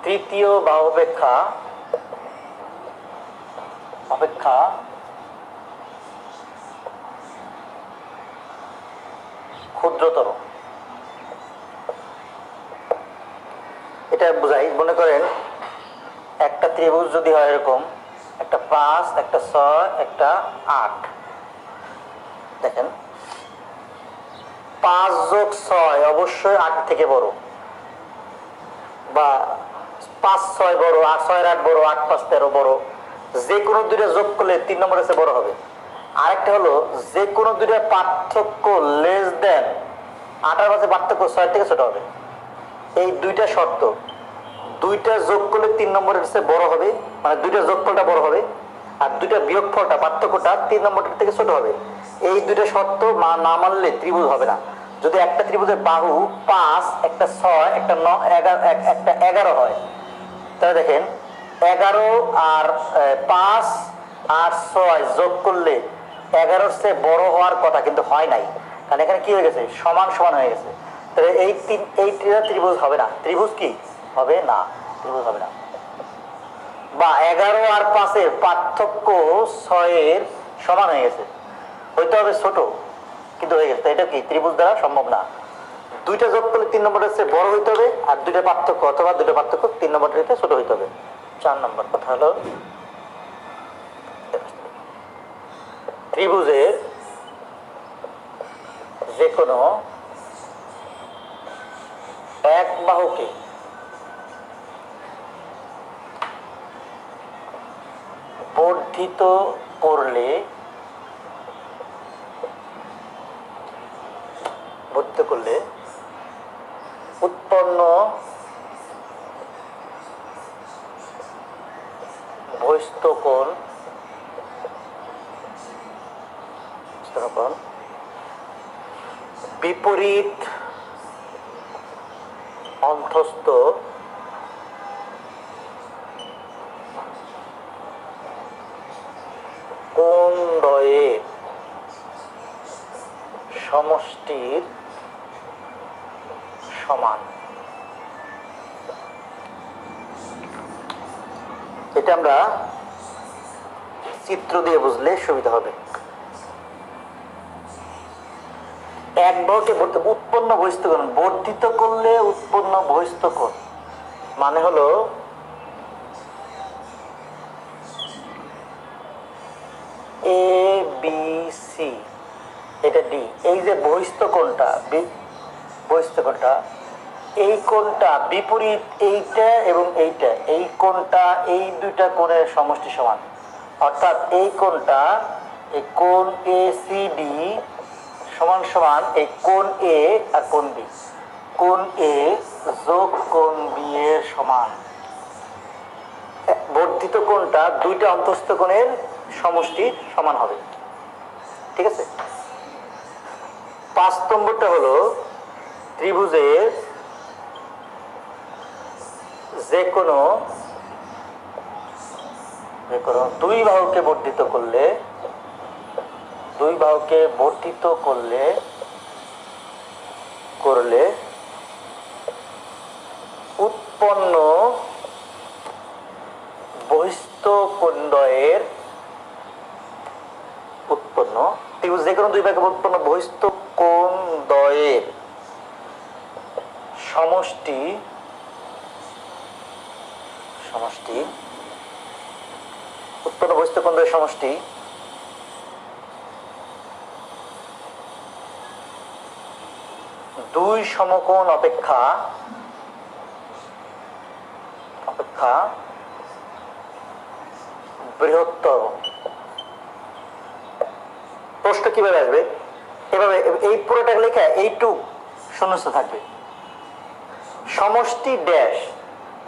তৃতীয় বাহু অপেক্ষা অপেক্ষা ক্ষুদ্রতর। এটা বোঝাই, মনে করেন একটা ত্রিভুজ যদি হয় এরকম, একটা 5, একটা 6, একটা 8, দেখেন 5 যোগ 6 অবশ্যই 8 থেকে বড়, বা 5, 6 বড়, 8, 6, 8 বড়, 8, 5, 13 বড়। যে কোনো দুইটা যোগ করলে 3 নম্বর এসে বড় হবে। আরেকটা হলো যে কোনো দুইটা পার্থক্য লেস দেন 8 মাঝে পার্থক্য 6 থেকে ছোট হবে। এই দুইটা শর্ত, দুইটা যোগ করলে 3 নম্বরের চেয়ে বড় হবে, মানে দুইটা যোগফলটা বড় হবে, আর দুইটা বিয়োগফলটা পার্থক্যটা 3 নম্বরের থেকে ছোট হবে। এই দুইটা শর্ত না মানলে ত্রিভুজ হবে না। যদি একটা ত্রিভুজের বাহু 5, একটা 6, একটা 9, একটা 11 হয়, তাহলে দেখেন 11 আর 5 আর 6 যোগ করলে 11-র চেয়ে বড় হওয়ার কথা, কিন্তু হয় নাই, কারণ এখানে কি হয়ে গেছে, সমান সমান হয়ে গেছে। তাহলে এইটা ত্রিভুজ হবে না। ত্রিভুজ কি হবে না, ত্রিভুজ হবে না। বা 11 আর 5-এর পার্থক্য 6-এর সমান হয়ে গেছে, হইতে হবে ছোট, কিন্তু হয়ে গেছে। এটা কি ত্রিভুজ দ্বারা সম্ভব না। দুইটা যোগ করলে 3 নম্বরের চেয়ে বড় হইতে হবে, আর দুইটা পার্থক্য অথবা দুইটা পার্থক্য 3 নম্বরের চেয়ে ছোট হইতে হবে। 4 নম্বর কথা হলো ত্রিভুজের যে কোনো এক বাহুকে বর্ধিত করলে উৎপন্ন বহিস্থ কোণ বিপরীত অন্তস্থ কোণদ্বয়ের সমষ্টির সমান। এটা আমরা চিত্র দিয়ে বুঝলে সুবিধা হবে। এক বাহুকে উৎপন্ন বহিস্থ কোণ বর্ধিত করলে উৎপন্ন বহিস্থ কোণ মানে হলো এ বি সি, এটা ডি। এই যে বহিস্থ কোণটা, এই কোণটা বিপরীত এইটা এবং এইটা, এই কোণটা এই দুইটা কোণের সমষ্টি সমান। অর্থাৎ এই কোণটা, এই কোণ এ সি ডি সমান সমান এই কোণ এ আর কোণ বি, কোণ এ যোগ কোণ বি এর সমান। বর্ধিত কোণটা দুইটা অন্তস্থ কোণের সমষ্টির সমান হবে। ঠিক আছে। 5 নম্বরটা হলো ত্রিভুজের যে কোনো দুই বাহুকে বর্ধিত করলে উৎপন্ন বহিস্থ কোণদ্বয়ের ত্রিভুজ যে কোনো দুই বাহুকে উৎপন্ন বহিস্থ কোণদ্বয়ের সমষ্টি উৎপন্ন বহিস্থ কোণদ্বয়ের সমষ্টি দুই সমকোণ অপেক্ষা বৃহত্তর। প্রশ্ন কিভাবে আসবে, এভাবে এই পুরোটা লেখা এইটুক শূন্যস্থান থাকবে। সমষ্টি ড্যাশ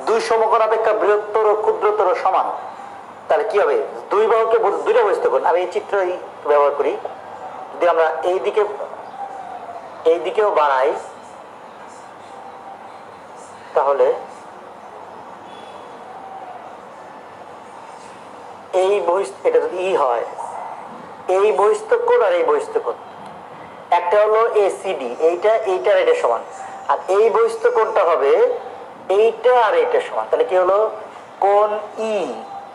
দুই সমকোণ অপেক্ষা বৃহত্তর ও ক্ষুদ্রতর সমান, তাহলে কি হবে? দুই বাহুকে দুইটা বস্তু করুন। আমি এই চিত্রই ব্যবহার করি। যদি আমরা এই দিকেও বানাই তাহলে এই এটা যদি ই হয়, এই বহিস্থ কোণ আর এই বহিস্থ কোণ একটা হলো এসিডি, এইটার এটা সমান, আর এই বহিস্থ কোণটা হবে এইটা আর এইটা সমান। তাহলে কি হলো? কোণ ই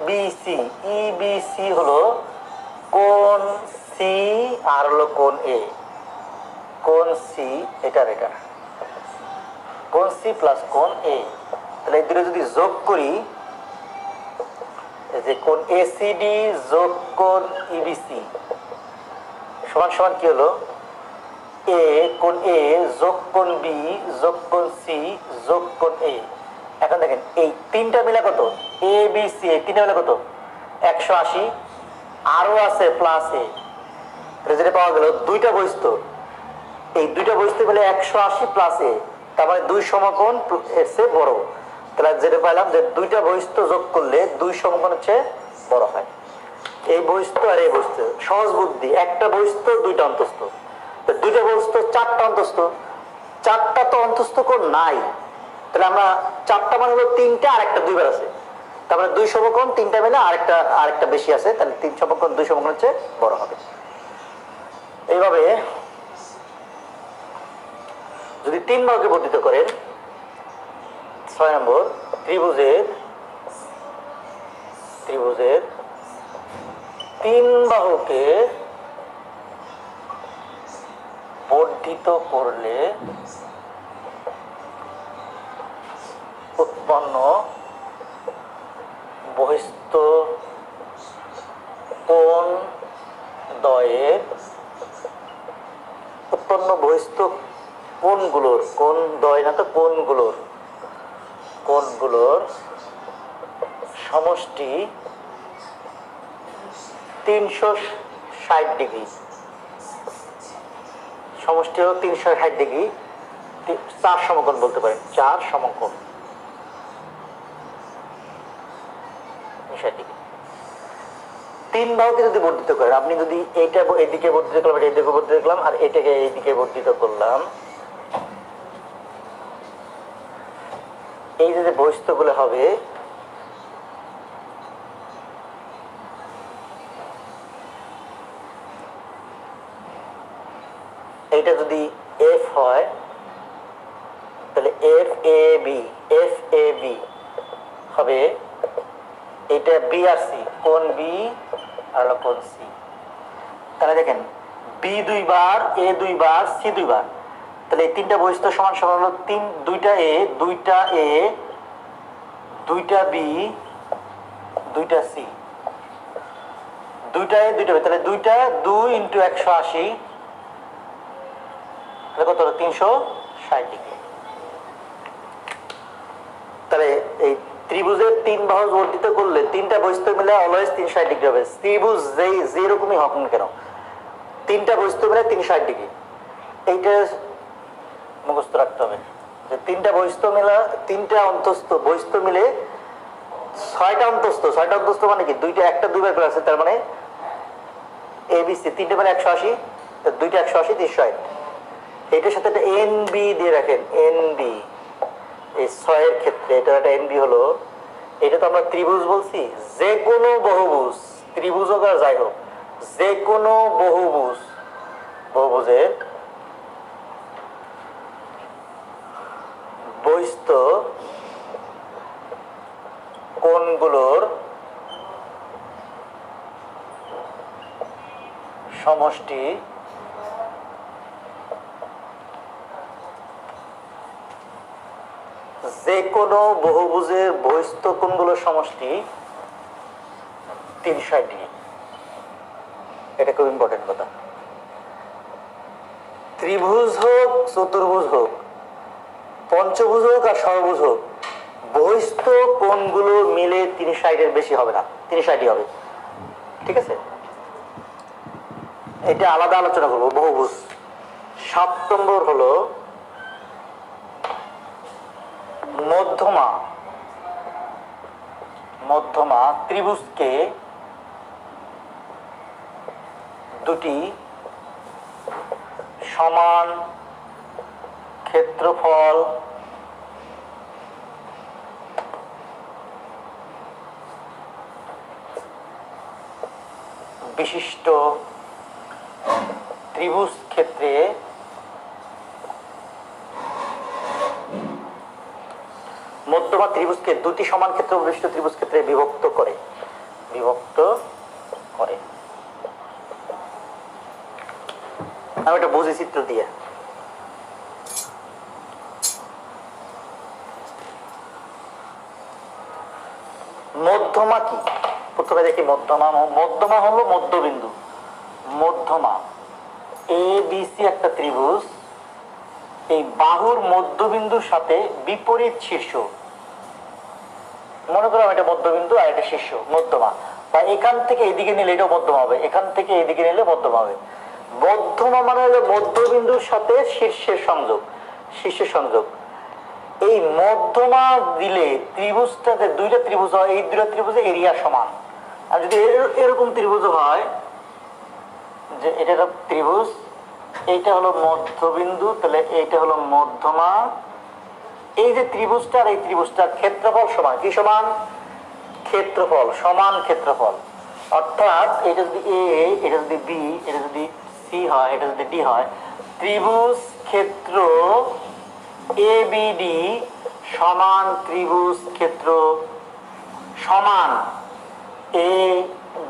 বিসি, ই বিসি হলো কোণ সি আর হলো কোণ এ, কোণ সি এটার এটা, কোণ সি প্লাস কোণ এ। তাহলে এই দুটো যদি যোগ করি, যে কোণ এসিডি যোগ কোণ ইবিসি সমান সমান কি হলো? এ কোণ এ যোগ কোণ বি যোগ কোণ সি যোগ কোণ এ। এখন দেখেন এই তিনটা মিলে কত? এ বি সি, এই তিনটা মিলে কত? 180, আরো আছে প্লাস এ, যেটা পাওয়া গেল দুইটা বস্তু, এই দুইটা বস্তু মিলে 180 প্লাস এ, তার মানে দুই সমকোণ এর চেয়ে বড়। তাহলে যেটা পাইলাম যে দুইটা বস্তু যোগ করলে দুই সমকোণের চেয়ে বড় হয়। এই বস্তু আর এই বস্তু সহজ বুদ্ধি, একটা বস্তু দুইটা অন্তস্থ, দুইটা বস্তু চারটা অন্তস্থ, চারটা তো অন্তস্থ কোণ নাই। তাহলে আমরা চারটা মানে হলো তিনটা আর একটা দুইবার আছে, তার মানে দুই সমকোণ তিনটা মিলে আরেকটা বেশি আছে, তাহলে তিন সমকোণ দুই সমকোণের চেয়ে বড় হবে। এইভাবে যদি তিন বাহুকে বর্ধিত করেন, 6 নম্বর ত্রিভুজের তিন বাহুকে বর্ধিত করলে উৎপন্ন বহিস্থ কোণ দ্বয়ের কোণগুলোর, কোণ দ্বয় না তো কোণগুলোর সমষ্টি 360 ডিগ্রি, সমষ্টি হলো 360 ডিগ্রি, 4 সমকোণ বলতে পারেন, 4 সমকোণ 360 ডিগ্রি। তিন বাহুকে যদি বর্ধিত করেন, আপনি যদি এইটা এইদিকে বর্ধিত করলাম, এইদিকে বর্ধিত করলাম, আর এটাকে এইদিকে বর্ধিত করলাম, এই যে বহিস্থগুলো হবে এইটা যদি এফ হয় তাহলে এফ এ বি হবে এটা বি আর সি, কোণ বি আর কোণ সি। তাহলে দেখেন বি দুইবার, এ দুইবার, সি দুইবার, তাহলে এই তিনটা বহিস্থ সমান সমান হলো দুইটা এ, দুইটা বি, দুইটা সি, দুইটা এ, দুইটা বি, তাহলে দুইটা 2 ইন্টু 180 কত হলো? 360 ডিগ্রি। তাহলে এই ত্রিভুজের তিন বাহু বর্ধিত করলে তিনটা বস্তু মিলে অলওয়েজ 360 ডিগ্রি হবে। ত্রিভুজ যেরকমই হোক না কেন, তিনটা বস্তু মিলে 360 ডিগ্রি, এইটা মুখস্থ রাখতে হবে যে তিনটা বস্তু মিলে, তিনটা অন্তস্থ বস্তু মিলে 6টা অন্তস্থ মানে কি? দুইটা একটা দুইবার করে আছে, তার মানে এবিসি তিনটা মানে 180, দুইটা 180 360। এটার সাথে একটা এন বি দিয়ে রাখেন, এন বি এই 6 এর ক্ষেত্রে এটা একটা এন বি হলো, এটা তো আমরা ত্রিভুজ বলছি, যে কোনো বহুভুজ, ত্রিভুজ হোক আর যাই হোক, যে কোনো বহুভুজের বহিস্থ কোণগুলোর সমষ্টি যে কোনো বহুভুজের বহিস্থ কোণগুলোর সমষ্টি 360 ডিগ্রি। এটা খুব ইম্পর্টেন্ট কথা। ত্রিভুজ হোক, চতুর্ভুজ হোক, পঞ্চভুজ হোক আর ষড়ভুজ হোক, বহিস্থ কোণগুলো মিলে 360 এর বেশি হবে না, 360 হবে। ঠিক আছে, এটা আলাদা আলোচনা করবো বহুভুজ। 7 নম্বর হলো মধ্যমা। মধ্যমা ত্রিভুজকে দুটি সমান ক্ষেত্রফল বিশিষ্ট ত্রিভুজ ক্ষেত্রে মধ্যমা ত্রিভুজকে দুটি সমান ক্ষেত্র বিশিষ্ট ত্রিভুজ ক্ষেত্রে বিভক্ত করে। আমি এটা বুঝি চিত্র দিয়ে। মধ্যমা কি? প্রথমে দেখি মধ্যমা। মধ্যমা হলো মধ্যবিন্দু। মধ্যমা এ বি সি একটা ত্রিভুজ, এই বাহুর মধ্যবিন্দুর সাথে বিপরীত শীর্ষ, মনে করো এটা মধ্যবিন্দু আর এটা শীর্ষ, মধ্যমা। বা এখান থেকে এদিকে নিলে এটাও মধ্যমা হবে, এখান থেকে এদিকে নিলে মধ্যমা হবে। মধ্যমা মানে হলো মধ্যবিন্দুর সাথে শীর্ষের সংযোগ, শীর্ষের সংযোগ। এই মধ্যমা দিলে ত্রিভুজটাতে দুইটা ত্রিভুজ হয়, এই দুইটা ত্রিভুজের এরিয়া সমান। আর যদি এরকম ত্রিভুজ হয় যে এটা একটা ত্রিভুজ, এইটা হলো মধ্যবিন্দু, তাহলে এইটা হলো মধ্যমা। এই যে ত্রিভুজটা আর এই ত্রিভুজটার ক্ষেত্রফল সমান। কি সমান? ক্ষেত্রফল, সমান ক্ষেত্রফল। অর্থাৎ এটা যদি এ, এটা যদি বি, এটা যদি সি হয়, এটা যদি ডি হয়, ত্রিভুজ ক্ষেত্র এ বি ডি সমান ত্রিভুজ ক্ষেত্র সমান এ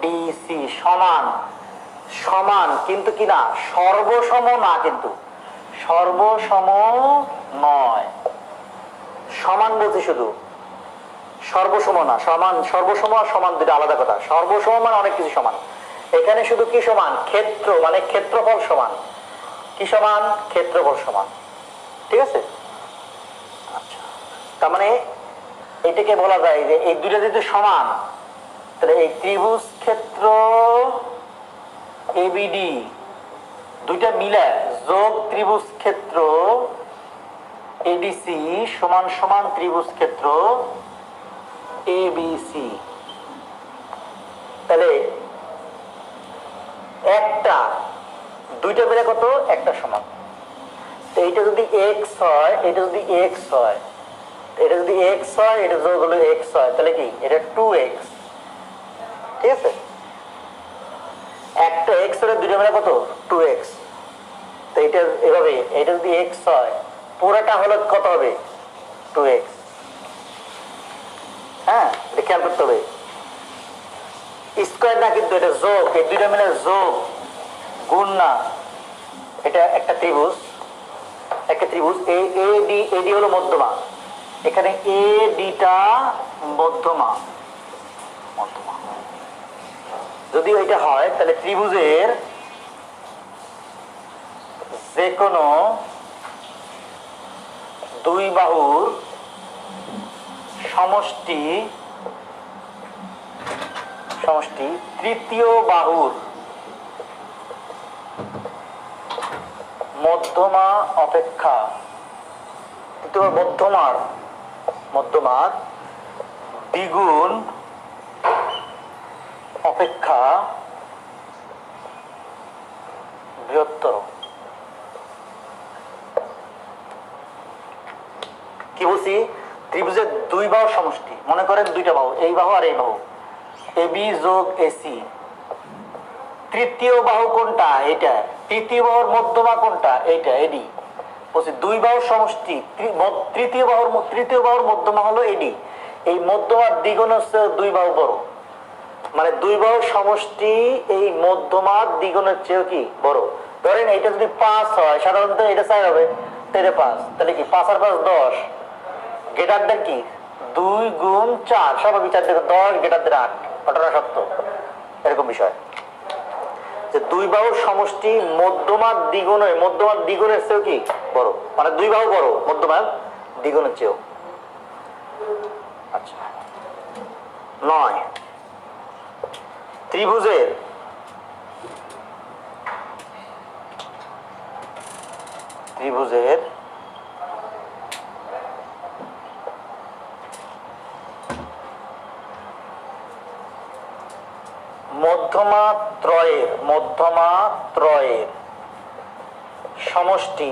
ডি সি সমান। সমান কিন্তু কি না, সর্বসম না, কিন্তু সর্বসম নয়। সমান বলছি শুধু, সর্বসম না। সমান, সর্বসম আর সমান দুটো আলাদা কথা। সর্বসম মানে অনেক কিছু সমান, এখানে শুধু কি সমান? ক্ষেত্র মানে ক্ষেত্রফল সমান। কি সমান? ক্ষেত্রফল সমান। ঠিক আছে? আচ্ছা, তার মানে এটাকে বলা যায় যে এই দুইটা যদি সমান, তাহলে এই ত্রিভুজ ক্ষেত্র এবিডি দুইটা মিলে যোগ ত্রিভুজ ক্ষেত্র এডিসি সমান সমান ত্রিভুজ ক্ষেত্র এবিসি। তাহলে একটা দুইটা মিলে কত? একটা সমান। এইটা যদি এক্স হয়, এটা যদি এক্স হয়, এটা যদি এক্স হয়, এটা যোগ হলো এক্স হয়, তাহলে কি এটা 2x। ঠিক আছে? একটা এক্স হলে দুইটা মিলে কত? 2x। তো এটা এভাবে, এটা যদি এক্স হয়, পুরোটা হলে কত হবে? 2x। হ্যাঁ, এটা খেয়াল করতে হবে। স্কোয়ার না, কিন্তু এটা যোগ, এই দুইটা মিলে যোগ, গুণ না। এটা একটা ত্রিভুজ, একটা ত্রিভুজ এডি হলো মধ্যমা, এখানে এ ডিটা মধ্যমা। যদি এটা হয় তাহলে ত্রিভুজের যে কোনো দুই বাহুর সমষ্টি তৃতীয় বাহুর মধ্যমা অপেক্ষা, মধ্যমার দ্বিগুণ অপেক্ষা বৃহত্তর। কি বলছি? ত্রিভুজের দুই বাহুর সমষ্টি, মনে করেন দুইটা বাহু, এই বাহু আর এই বাহু, এবি যোগ এসি। তৃতীয় বাহু কোনটা? এটা। তৃতীয় বাহুর মধ্যমা কোনটা? এইটা, এডি। বলছি দুই বাহুর সমষ্টি, তৃতীয় বাহুর মধ্যমা হলো এডি। এই মধ্যমার দ্বিগুণ হচ্ছে দুই বাহু বড়, মানে দুই বাহুর সমষ্টি এই মধ্যমার দ্বিগুণের চেয়েও কি বড়। ধরেন এটা যদি 5 হয়, সাধারণত এটা 4 হবে, এটা 5, তাহলে কি 5 আর 5 10, গ্রেটার দেন কি 2 গুণ 4, স্বাভাবিক 4 থেকে 10, গ্রেটার দেন 8, 18 সত্য, এরকম বিষয়। যে দুই বাহুর সমষ্টি মধ্যমার দ্বিগুণের চেয়েও কি বড়, মানে দুই বাহু বড় মধ্যমার দ্বিগুণের চেয়েও। আচ্ছা, 9 ত্রিভুজের ত্রিভুজের মধ্যমাত্রয়ের সমষ্টি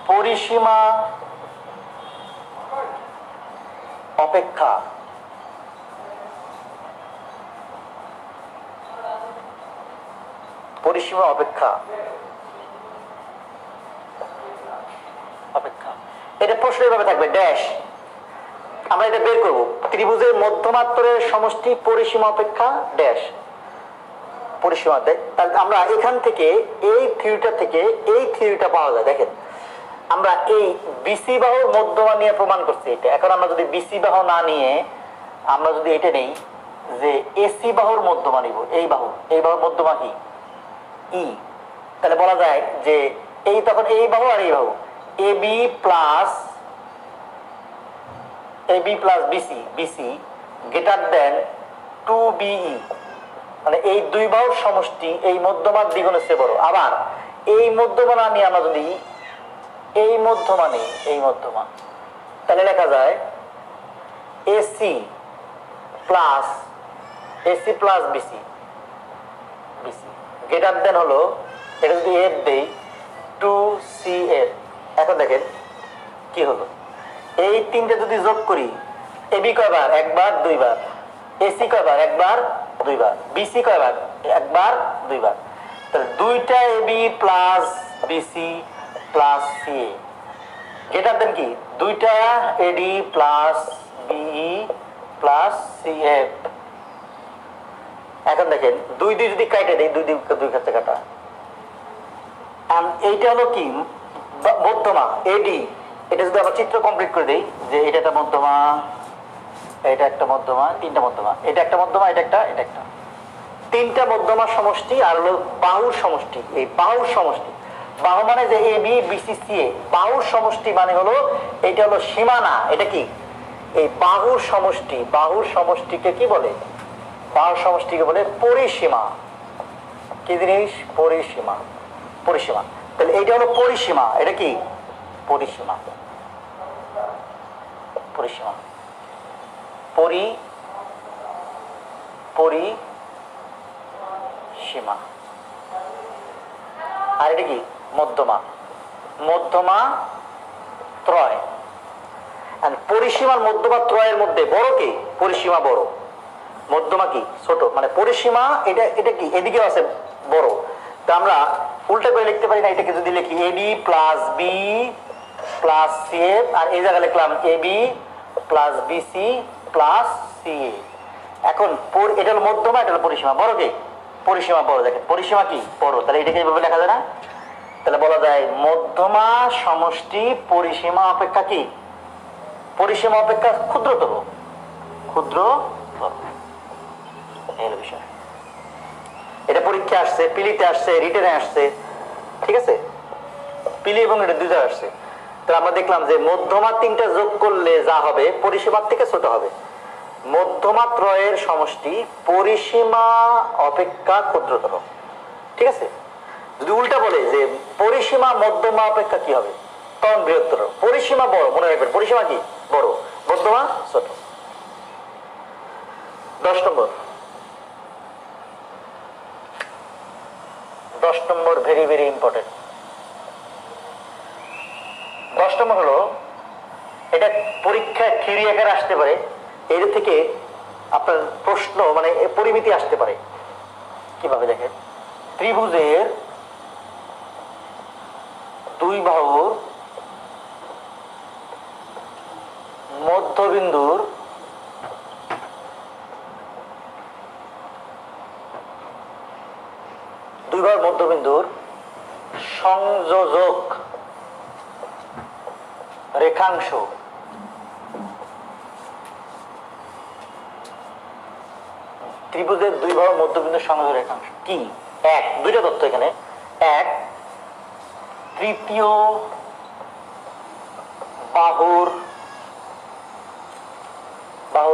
পরিসীমা অপেক্ষা এটা প্রশ্ন এভাবে থাকবে ড্যাশ। আমরা এটা বের করব, ত্রিভুজের মধ্যমাত্রের সমষ্টি পরিসীমা অপেক্ষা ড্যাশ পরিসীমা। তাহলে আমরা এখান থেকে এই থিওরিটা থেকে এই থিওরিটা পাওয়া যায়। দেখেন আমরা এই বিসি বাহুর মধ্যমা নিয়ে প্রমাণ করছি এটা। এখন আমরা যদি বিসি বাহু না নিয়ে আমরা যদি এটা নেই যে এসি বাহুর মধ্যমা নিব, এই বাহুর মধ্যমা কি ই, তাহলে বলা যায় যে এই তখন এই বাহু আর এই বাহু AB plus BC greater than 2BE, মানে এই দুই বাহুর সমষ্টি এই মধ্যমার দ্বিগুণের চেয়ে বড়। আবার এই মধ্যমা না নিয়ে আমরা যদি এই মধ্যমা নেই, এই মধ্যমা, তাহলে লেখা যায় AC plus BC greater than হলো, এটা যদি এফ দেই 2CF। এখন দেখেন কি হলো, এই তিনটে যদি যোগ করি, এবি কয়বার, একবার দুইবার, এসি কয়বার, একবার দুইবার, বিসি কয়বার, একবার দুইবার, তাহলে দুইটা AB plus BC plus CA greater than কি দুইটা AD plus BE plus CF. এখন দেখেন দুই যদি কাটে দেয়, দুই কাছে কাটা, এইটা হলো কি মধ্যমা এডি। এটা যদি আমরা চিত্র কমপ্লিট করে দেই যে এটা একটা মধ্যমা, এটা একটা মধ্যমা, তিনটা মধ্যমা, এটা একটা মধ্যমা, এটা একটা তিনটা মধ্যমার সমষ্টি আর হলো বাহুর সমষ্টি। এই বাহুর সমষ্টি, বাহু মানে যে এ বি বিসি সি এ, বাহুর সমষ্টি মানে হলো এটা হলো সীমানা। এটা কি এই বাহুর সমষ্টিকে কি বলে? বাহুর সমষ্টিকে বলে পরিসীমা। কি জিনিস? পরিসীমা। তাহলে এইটা হলো পরিসীমা। এটা কি পরিসীমা? পরিসীমা। আর এটা কি মধ্যমা ত্রয়। পরিসীমার মধ্যমা ত্রয়ের মধ্যে বড় কি? পরিসীমা বড়, মধ্যমা কি ছোট। মানে পরিসীমা এটা কি এদিকে আছে বড়। তো আমরা উল্টা করে লিখতে পারি না? এটাকে যদি লিখি AB plus B plus C A, আর এই জায়গায় লিখলাম AB plus BC plus C A. এখন এটা হলো মধ্যমা, এটা হলো পরিসীমা। বড় কি? পরিসীমা বড়। দেখেন পরিসীমা কি বড়, তাহলে এটাকে এইভাবে লেখা যায় না? তাহলে বলা যায় মধ্যমা সমষ্টি পরিসীমা অপেক্ষা কি? পরিসীমা অপেক্ষা ক্ষুদ্রতর। এই বিষয়। এটা পরীক্ষা আসছে, পিলিতে আসছে, রিটেনে আসছে, ঠিক আছে? পিলি এবং এটা দুই জায়গায় আসছে। তো আমরা দেখলাম যে মধ্যমা তিনটা যোগ করলে যা হবে পরিসীমার থেকে ছোট হবে। মধ্যমা ত্রয়ের সমষ্টি পরিসীমা অপেক্ষা ক্ষুদ্রতর, ঠিক আছে? যদি উল্টা বলে যে পরিসীমা মধ্যমা অপেক্ষা কি হবে, তখন বৃহত্তর। পরিসীমা বড়, মনে রাখবেন পরিসীমা কি বড়, মধ্যমা ছোট। 10 নম্বর ভেরি ভেরি ইম্পর্টেন্ট। 10 নম্বর হলো, এটা পরীক্ষায় থিওরি আকারে আসতে পারে, এর থেকে আপনার প্রশ্ন মানে পরিমিতি আসতে পারে। কিভাবে দেখেন, ত্রিভুজের দুই বাহুর মধ্যবিন্দুর সংযোজক রেখাংশ ত্রিভুজের দুই বাহুর মধ্যবিন্দু সংযোজক রেখাংশ কি? এক, দুইটা তথ্য এখানে। এক, তৃতীয় বাহুর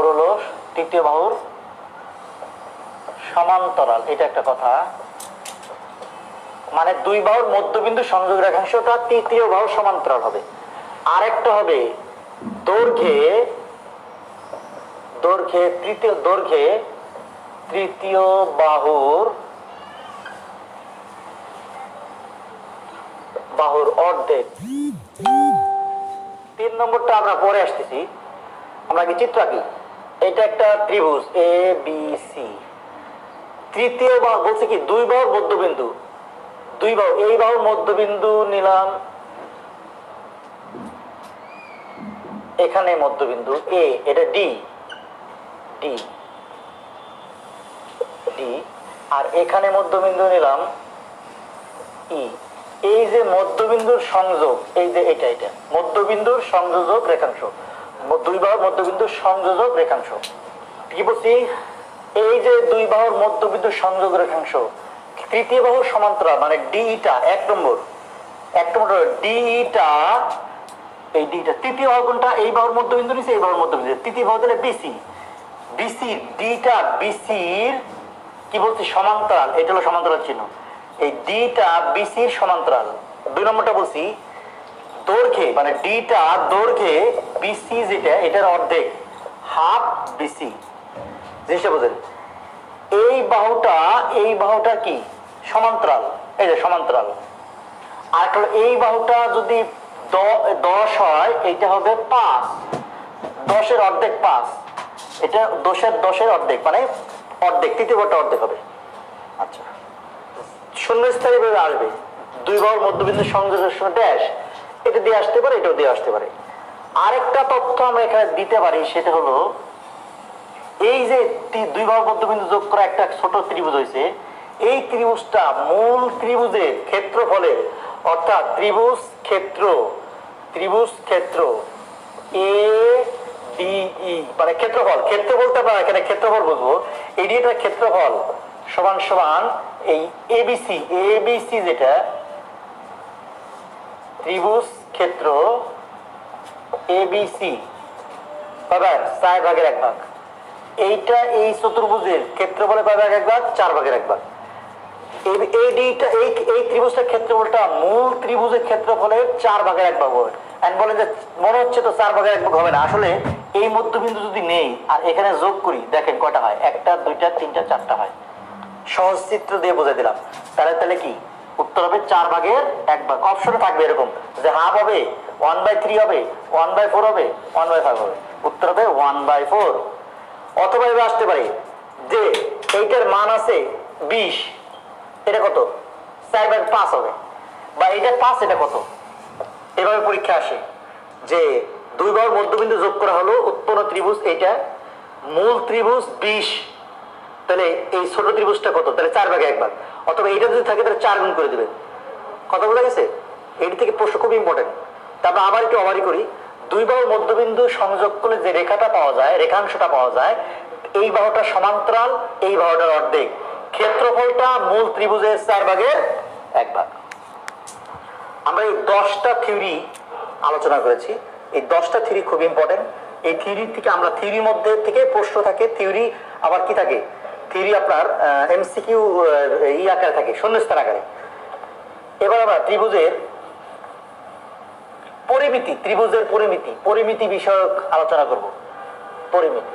হলো তৃতীয় বাহুর সমান্তরাল, এটা একটা কথা। মানে দুই বাহুর মধ্যবিন্দু সংযোগ রেখাংশটা তৃতীয় বাহুর সমান্তরাল হবে। আরেকটা হবে দৈর্ঘ্যে তৃতীয় বাহুর অর্ধেক। 3 নম্বরটা আমরা পরে আসতেছি, আমরা কি চিত্র আঁকি। এটা একটা ত্রিভুজ এ বি সি, তৃতীয় বাহু বলছে কি দুই বাহুর মধ্যবিন্দু, এই বাহুর মধ্যবিন্দু নিলাম এখানে, মধ্যবিন্দু এ, এটা ডি ডি ডি, আর এখানে মধ্যবিন্দু নিলাম ই। এই যে মধ্যবিন্দুর সংযোগ, এই যে এটা মধ্যবিন্দুর সংযোজক রেখাংশ, দুই বাহুর মধ্যবিন্দুর সংযোজক রেখাংশ। কি বলছি, এই যে দুই বাহুর মধ্যবিন্দুর সংযোগ রেখাংশ তৃতীয় বাহুর সমান্তরাল, মানে ডিটা 1 নম্বর ডিটা, এই ডিটা তৃতীয় বাহু কোনটা, এই বাহুর মধ্যবিন্দু নিচে, এই বাহুর মধ্যবিন্দু, তৃতীয় বাহু তাহলে বিসি ডিটা বিসির কি বলছি সমান্তরাল, এটা হলো সমান্তরাল চিহ্ন। এই ডিটা বিসির সমান্তরাল। 2 নম্বরটা বলছি দৈর্ঘ্যে, মানে ডিটা দৈর্ঘ্যে বিসি যেটা, এটার অর্ধেক, হাফ বিসি। জিনিসটা বোঝেন, এই বাহুটা কি সমান্তরাল, এই যে সমান্তরাল। আর এই বাহুটা যদি 10 হয়, এইটা হবে 5, 10-এর অর্ধেক 5, এটা 10-এর অর্ধেক, মানে অর্ধেক, তৃতীয় বাহুটা অর্ধেক হবে। আচ্ছা, শূন্যস্থায়ী ভাবে আসবে দুই বাহুর মধ্যবিন্দু সংযোগের সময় ড্যাশ, এটা দিয়ে আসতে পারে, এটাও দিয়ে আসতে পারে। আরেকটা তথ্য আমরা এখানে দিতে পারি, সেটা হলো এই যে দুই বাহুর মধ্যবিন্দু যোগ করা একটা ছোট ত্রিভুজ হয়েছে, এই ত্রিভুজটা মূল ত্রিভুজের ক্ষেত্রফলের, অর্থাৎ ত্রিভুজ ক্ষেত্র এ ডি ই, মানে ক্ষেত্র বলতে আমরা এখানে ক্ষেত্রফল বুঝবো, এডিটা ক্ষেত্রফল সমান সমান এই এবিসি যেটা ত্রিভুজ ক্ষেত্র এবিসি 4/1 এইটা এই চতুর্ভুজের ক্ষেত্রফলে 4/1 এই ত্রিভুজটার ক্ষেত্রফলটা মূল ত্রিভুজের ক্ষেত্রফলের 4/1 হবে। বলেন যে মনে হচ্ছে তো 4/1 হবে না, আসলে এই মধ্যবিন্দু যদি নেই আর এখানে যোগ করি, দেখেন কয়টা হয়, 1টা 2টা 3টা 4টা হয়। সহজ চিত্র দিয়ে বোঝাই দিলাম। তাহলে কি উত্তর হবে 4/1। অপশনে থাকবে এরকম যে হাফ হবে, 1/3 হবে, 1/4 হবে, 1/5 হবে। উত্তর হবে 1/4। অথবা এভাবে আসতে পারে যে এইটার মান আছে 20, এটা কত, 4/5 হবে, বা এটা 5, এটা কত। এভাবে পরীক্ষা আসে যে দুই বাহুর মধ্যবিন্দু যোগ করা হলো, উৎপন্ন ত্রিভুজ এইটা, মূল ত্রিভুজ 20, তাহলে এই ছোট ত্রিভুজটা কত, তাহলে 4/1। অথবা এইটা যদি থাকে তাহলে 4 গুণ করে দিবেন। কথা বোঝা গেছে? এটি থেকে প্রশ্ন খুব ইম্পর্টেন্ট। তারপর আবার একটু অবারি করি, দুই বাহুর মধ্যবিন্দু সংযোগ করলে যে রেখাটা পাওয়া যায়, রেখাংশটা পাওয়া যায়, এই বাহুটা সমান্তরাল, এই বাহুটার অর্ধেক, ক্ষেত্রফলটা মূল ত্রিভুজের 4/1। আমরা এই 10টা থিওরি আলোচনা করেছি। এই 10টা থিওরি খুব ইম্পর্টেন্ট। এই থিওরি থেকে আমরা থিওরির মধ্যে থেকে প্রশ্ন থাকে, থিওরি আবার কি থাকে, থিওরি আপনার এমসিকিউ আকারে থাকে, শূন্যস্থান আকারে। এবার আমরা ত্রিভুজের পরিমিতি বিষয়ক আলোচনা করব। পরিমিতি